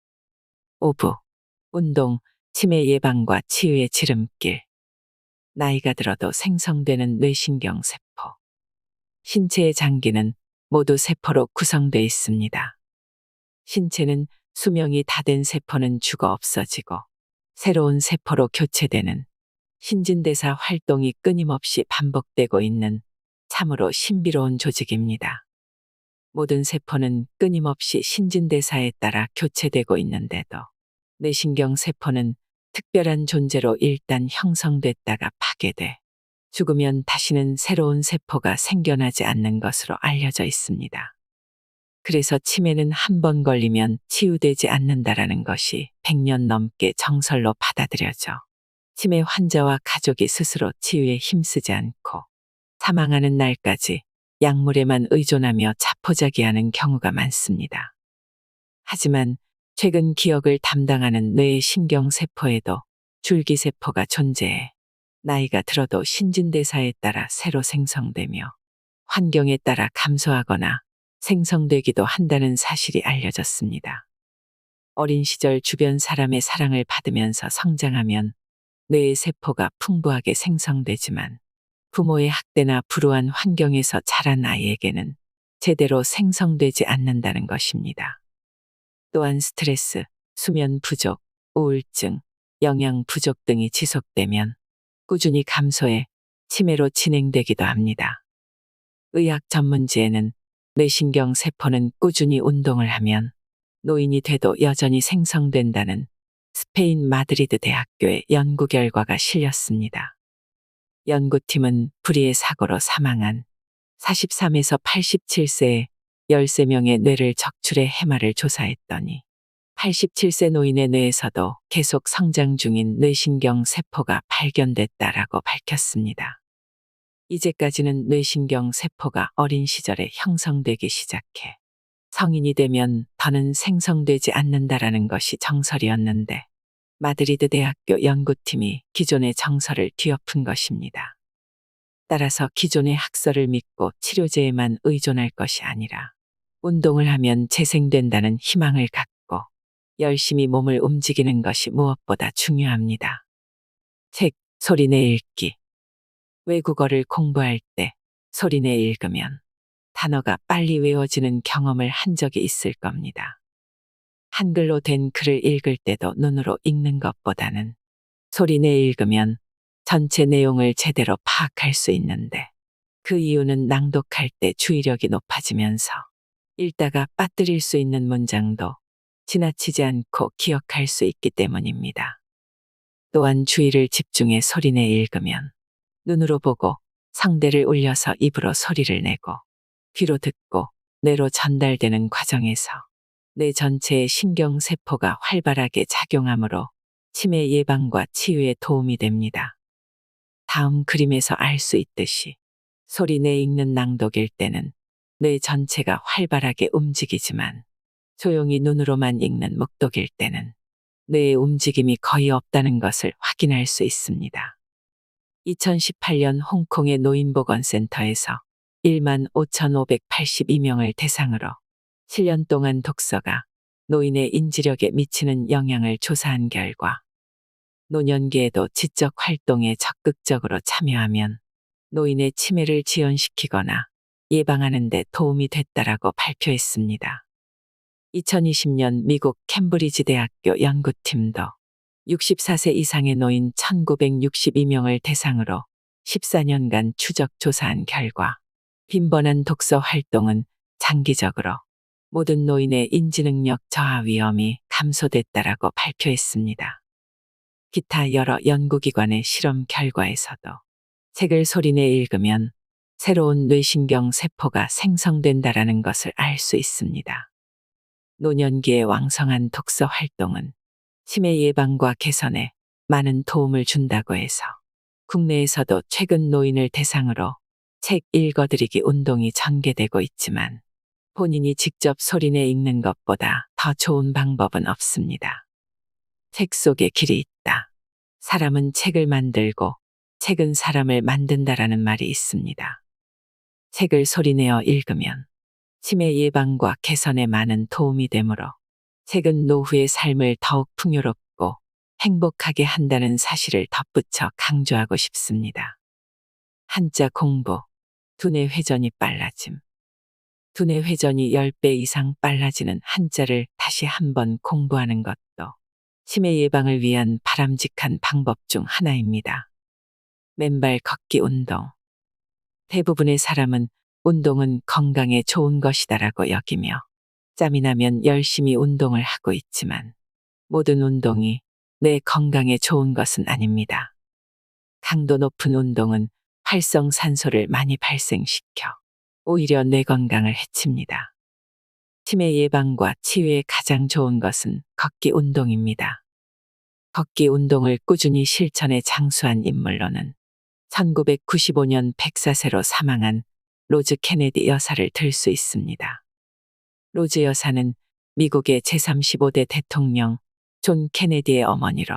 5부. 운동, 치매 예방과 치유의 지름길. 나이가 들어도 생성되는 뇌신경 세포. 신체의 장기는 모두 세포로 구성되어 있습니다. 신체는 수명이 다 된 세포는 죽어 없어지고 새로운 세포로 교체되는 신진대사 활동이 끊임없이 반복되고 있는 참으로 신비로운 조직입니다. 모든 세포는 끊임없이 신진대사에 따라 교체되고 있는데도 뇌신경 세포는 특별한 존재로 일단 형성됐다가 파괴돼 죽으면 다시는 새로운 세포가 생겨나지 않는 것으로 알려져 있습니다. 그래서 치매는 한 번 걸리면 치유되지 않는다라는 것이 100년 넘게 정설로 받아들여져 치매 환자와 가족이 스스로 치유에 힘쓰지 않고 사망하는 날까지 약물에만 의존하며 자포자기하는 경우가 많습니다. 하지만 최근 기억을 담당하는 뇌의 신경세포에도 줄기세포가 존재해 나이가 들어도 신진대사에 따라 새로 생성되며 환경에 따라 감소하거나 생성되기도 한다는 사실이 알려졌습니다. 어린 시절 주변 사람의 사랑을 받으면서 성장하면 뇌의 세포가 풍부하게 생성되지만 부모의 학대나 불우한 환경에서 자란 아이에게는 제대로 생성되지 않는다는 것입니다. 또한 스트레스, 수면 부족, 우울증, 영양 부족 등이 지속되면 꾸준히 감소해 치매로 진행되기도 합니다. 의학 전문지에는 뇌신경 세포는 꾸준히 운동을 하면 노인이 돼도 여전히 생성된다는 스페인 마드리드 대학교의 연구 결과가 실렸습니다. 연구팀은 불의의 사고로 사망한 43에서 87세의 13명의 뇌를 적출해 해마를 조사했더니 87세 노인의 뇌에서도 계속 성장 중인 뇌신경 세포가 발견됐다라고 밝혔습니다. 이제까지는 뇌신경 세포가 어린 시절에 형성되기 시작해 성인이 되면 더는 생성되지 않는다라는 것이 정설이었는데 마드리드 대학교 연구팀이 기존의 정설을 뒤엎은 것입니다. 따라서 기존의 학설을 믿고 치료제에만 의존할 것이 아니라 운동을 하면 재생된다는 희망을 갖고 열심히 몸을 움직이는 것이 무엇보다 중요합니다. 책, 소리내 읽기. 외국어를 공부할 때 소리내 읽으면 단어가 빨리 외워지는 경험을 한 적이 있을 겁니다. 한글로 된 글을 읽을 때도 눈으로 읽는 것보다는 소리내 읽으면 전체 내용을 제대로 파악할 수 있는데 그 이유는 낭독할 때 주의력이 높아지면서 읽다가 빠뜨릴 수 있는 문장도 지나치지 않고 기억할 수 있기 때문입니다. 또한 주의를 집중해 소리내 읽으면 눈으로 보고 성대를 울려서 입으로 소리를 내고 귀로 듣고 뇌로 전달되는 과정에서 뇌 전체의 신경세포가 활발하게 작용하므로 치매 예방과 치유에 도움이 됩니다. 다음 그림에서 알 수 있듯이 소리내 읽는 낭독일 때는 뇌 전체가 활발하게 움직이지만 조용히 눈으로만 읽는 묵독일 때는 뇌의 움직임이 거의 없다는 것을 확인할 수 있습니다. 2018년 홍콩의 노인보건센터에서 15,582명을 대상으로 7년 동안 독서가 노인의 인지력에 미치는 영향을 조사한 결과 노년기에도 지적 활동에 적극적으로 참여하면 노인의 치매를 지연시키거나 예방하는 데 도움이 됐다라고 발표했습니다. 2020년 미국 캠브리지 대학교 연구팀도 64세 이상의 노인 1962명을 대상으로 14년간 추적 조사한 결과 빈번한 독서 활동은 장기적으로 모든 노인의 인지능력 저하 위험이 감소됐다라고 발표했습니다. 기타 여러 연구기관의 실험 결과에서도 책을 소리내 읽으면 새로운 뇌신경 세포가 생성된다라는 것을 알 수 있습니다. 노년기의 왕성한 독서 활동은 치매 예방과 개선에 많은 도움을 준다고 해서 국내에서도 최근 노인을 대상으로 책 읽어드리기 운동이 전개되고 있지만 본인이 직접 소리내 읽는 것보다 더 좋은 방법은 없습니다. 책 속에 길이 있다. 사람은 책을 만들고 책은 사람을 만든다라는 말이 있습니다. 책을 소리내어 읽으면 치매 예방과 개선에 많은 도움이 되므로 책은 노후의 삶을 더욱 풍요롭고 행복하게 한다는 사실을 덧붙여 강조하고 싶습니다. 한자 공부, 두뇌 회전이 빨라짐. 두뇌 회전이 10배 이상 빨라지는 한자를 다시 한번 공부하는 것도 치매 예방을 위한 바람직한 방법 중 하나입니다. 맨발 걷기 운동. 대부분의 사람은 운동은 건강에 좋은 것이다라고 여기며 짬이 나면 열심히 운동을 하고 있지만 모든 운동이 내 건강에 좋은 것은 아닙니다. 강도 높은 운동은 활성산소를 많이 발생시켜 오히려 뇌 건강을 해칩니다. 치매 예방과 치유에 가장 좋은 것은 걷기 운동입니다. 걷기 운동을 꾸준히 실천해 장수한 인물로는 1995년 104세로 사망한 로즈 케네디 여사를 들 수 있습니다. 로즈 여사는 미국의 제35대 대통령 존 케네디의 어머니로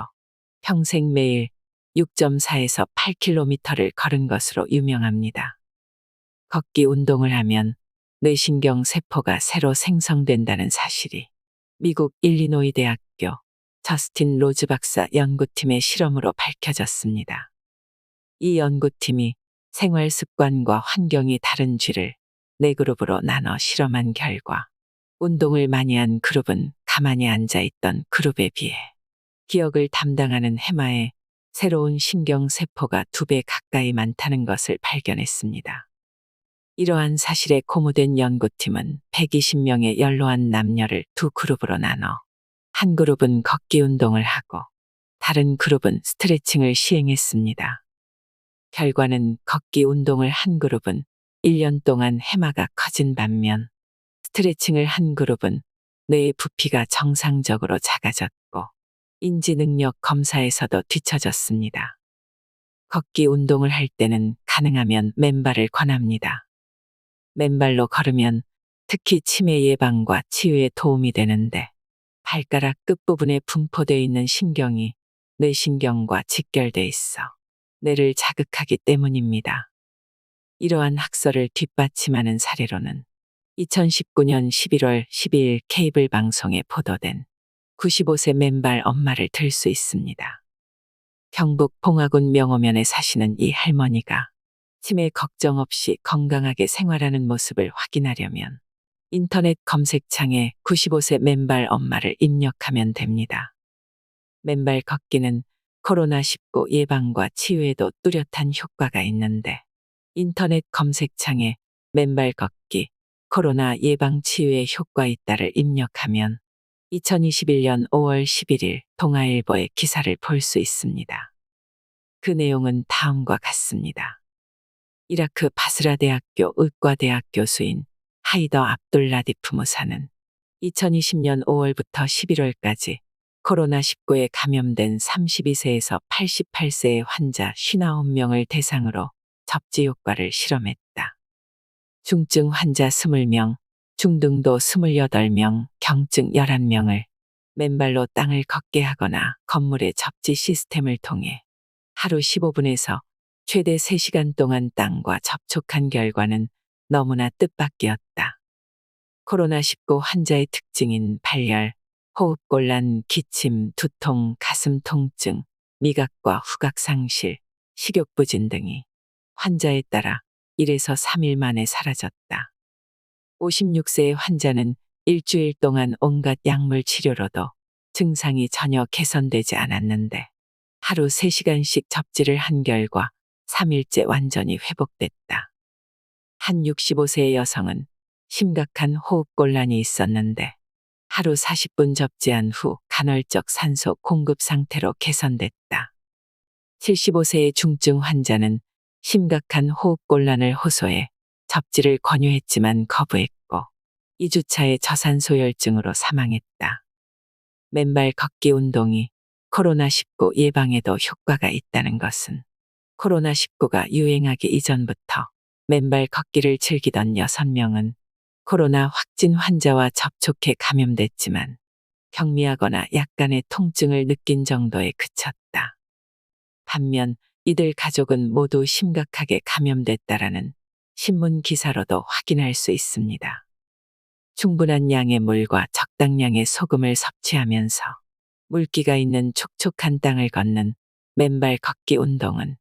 평생 매일 6.4에서 8km를 걸은 것으로 유명합니다. 걷기 운동을 하면 뇌신경 세포가 새로 생성된다는 사실이 미국 일리노이 대학교 저스틴 로즈 박사 연구팀의 실험으로 밝혀졌습니다. 이 연구팀이 생활 습관과 환경이 다른 쥐를 4그룹으로 나눠 실험한 결과 운동을 많이 한 그룹은 가만히 앉아 있던 그룹에 비해 기억을 담당하는 해마에 새로운 신경세포가 2배 가까이 많다는 것을 발견했습니다. 이러한 사실에 고무된 연구팀은 120명의 연로한 남녀를 2그룹으로 나눠 한 그룹은 걷기 운동을 하고 다른 그룹은 스트레칭을 시행했습니다. 결과는 걷기 운동을 한 그룹은 1년 동안 해마가 커진 반면 스트레칭을 한 그룹은 뇌의 부피가 정상적으로 작아졌고 인지능력 검사에서도 뒤처졌습니다. 걷기 운동을 할 때는 가능하면 맨발을 권합니다. 맨발로 걸으면 특히 치매 예방과 치유에 도움이 되는데 발가락 끝부분에 분포되어 있는 신경이 뇌신경과 직결돼 있어 뇌를 자극하기 때문입니다. 이러한 학설을 뒷받침하는 사례로는 2019년 11월 12일 케이블 방송에 보도된 95세 맨발 엄마를 들 수 있습니다. 경북 봉화군 명오면에 사시는 이 할머니가 치매 걱정 없이 건강하게 생활하는 모습을 확인하려면 인터넷 검색창에 95세 맨발 엄마를 입력하면 됩니다. 맨발 걷기는 코로나19 예방과 치유에도 뚜렷한 효과가 있는데 인터넷 검색창에 맨발 걷기, 코로나 예방 치유에 효과 있다를 입력하면 2021년 5월 11일 동아일보의 기사를 볼 수 있습니다. 그 내용은 다음과 같습니다. 이라크 바스라 대학교 의과대학 교수인 하이더 압둘 라디프 무사는 2020년 5월부터 11월까지 코로나19에 감염된 32세에서 88세의 환자 59명을 대상으로 접지 효과를 실험했다. 중증 환자 20명, 중등도 28명, 경증 11명을 맨발로 땅을 걷게 하거나 건물의 접지 시스템을 통해 하루 15분에서 최대 3시간 동안 땅과 접촉한 결과는 너무나 뜻밖이었다. 코로나19 환자의 특징인 발열, 호흡곤란, 기침, 두통, 가슴 통증, 미각과 후각 상실, 식욕 부진 등이 환자에 따라 1에서 3일 만에 사라졌다. 56세의 환자는 일주일 동안 온갖 약물 치료로도 증상이 전혀 개선되지 않았는데 하루 3시간씩 접지를 한 결과 3일째 완전히 회복됐다. 한 65세의 여성은 심각한 호흡곤란이 있었는데 하루 40분 접지한 후 간헐적 산소 공급 상태로 개선됐다. 75세의 중증 환자는 심각한 호흡곤란을 호소해 접지를 권유했지만 거부했고 2주차의 저산소열증으로 사망했다. 맨발 걷기 운동이 코로나19 예방에도 효과가 있다는 것은 코로나19가 유행하기 이전부터 맨발 걷기를 즐기던 6명은 코로나 확진 환자와 접촉해 감염됐지만 경미하거나 약간의 통증을 느낀 정도에 그쳤다. 반면 이들 가족은 모두 심각하게 감염됐다라는 신문 기사로도 확인할 수 있습니다. 충분한 양의 물과 적당량의 소금을 섭취하면서 물기가 있는 촉촉한 땅을 걷는 맨발 걷기 운동은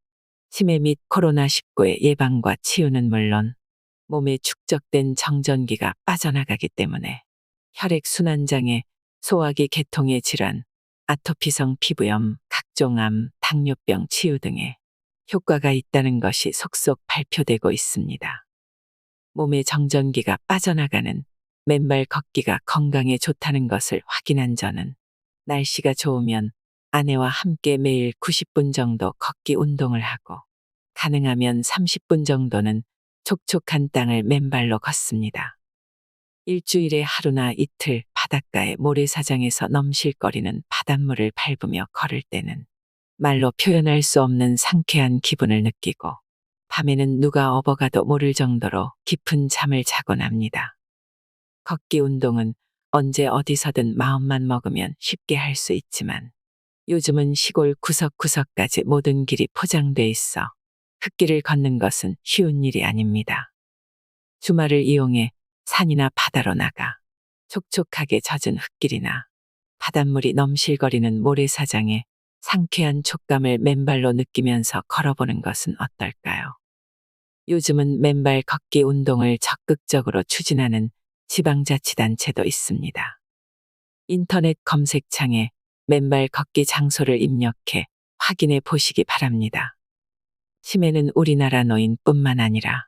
치매 및 코로나19의 예방과 치유는 물론 몸에 축적된 정전기가 빠져나가기 때문에 혈액순환장애, 소화기 계통의 질환, 아토피성 피부염, 각종 암, 당뇨병 치유 등에 효과가 있다는 것이 속속 발표되고 있습니다. 몸의 정전기가 빠져나가는 맨발 걷기가 건강에 좋다는 것을 확인한 저는 날씨가 좋으면 아내와 함께 매일 90분 정도 걷기 운동을 하고 가능하면 30분 정도는 촉촉한 땅을 맨발로 걷습니다. 일주일에 하루나 이틀 바닷가의 모래사장에서 넘실거리는 바닷물을 밟으며 걸을 때는 말로 표현할 수 없는 상쾌한 기분을 느끼고 밤에는 누가 업어가도 모를 정도로 깊은 잠을 자곤 합니다. 걷기 운동은 언제 어디서든 마음만 먹으면 쉽게 할 수 있지만 요즘은 시골 구석구석까지 모든 길이 포장돼 있어 흙길을 걷는 것은 쉬운 일이 아닙니다. 주말을 이용해 산이나 바다로 나가 촉촉하게 젖은 흙길이나 바닷물이 넘실거리는 모래사장에 상쾌한 촉감을 맨발로 느끼면서 걸어보는 것은 어떨까요? 요즘은 맨발 걷기 운동을 적극적으로 추진하는 지방자치단체도 있습니다. 인터넷 검색창에 맨발 걷기 장소를 입력해 확인해 보시기 바랍니다. 치매는 우리나라 노인뿐만 아니라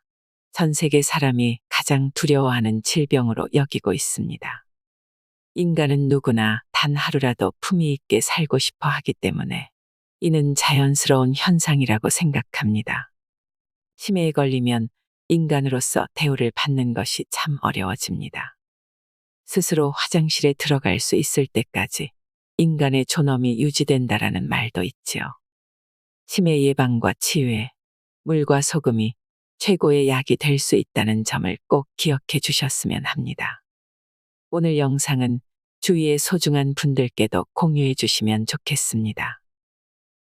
전 세계 사람이 가장 두려워하는 질병으로 여기고 있습니다. 인간은 누구나 단 하루라도 품위 있게 살고 싶어 하기 때문에 이는 자연스러운 현상이라고 생각합니다. 치매에 걸리면 인간으로서 대우를 받는 것이 참 어려워집니다. 스스로 화장실에 들어갈 수 있을 때까지 인간의 존엄이 유지된다라는 말도 있지요. 치매 예방과 치유에 물과 소금이 최고의 약이 될 수 있다는 점을 꼭 기억해 주셨으면 합니다. 오늘 영상은 주위의 소중한 분들께도 공유해 주시면 좋겠습니다.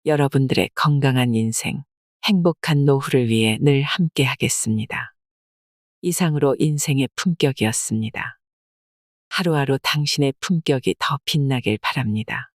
여러분들의 건강한 인생, 행복한 노후를 위해 늘 함께 하겠습니다. 이상으로 인생의 품격이었습니다. 하루하루 당신의 품격이 더 빛나길 바랍니다.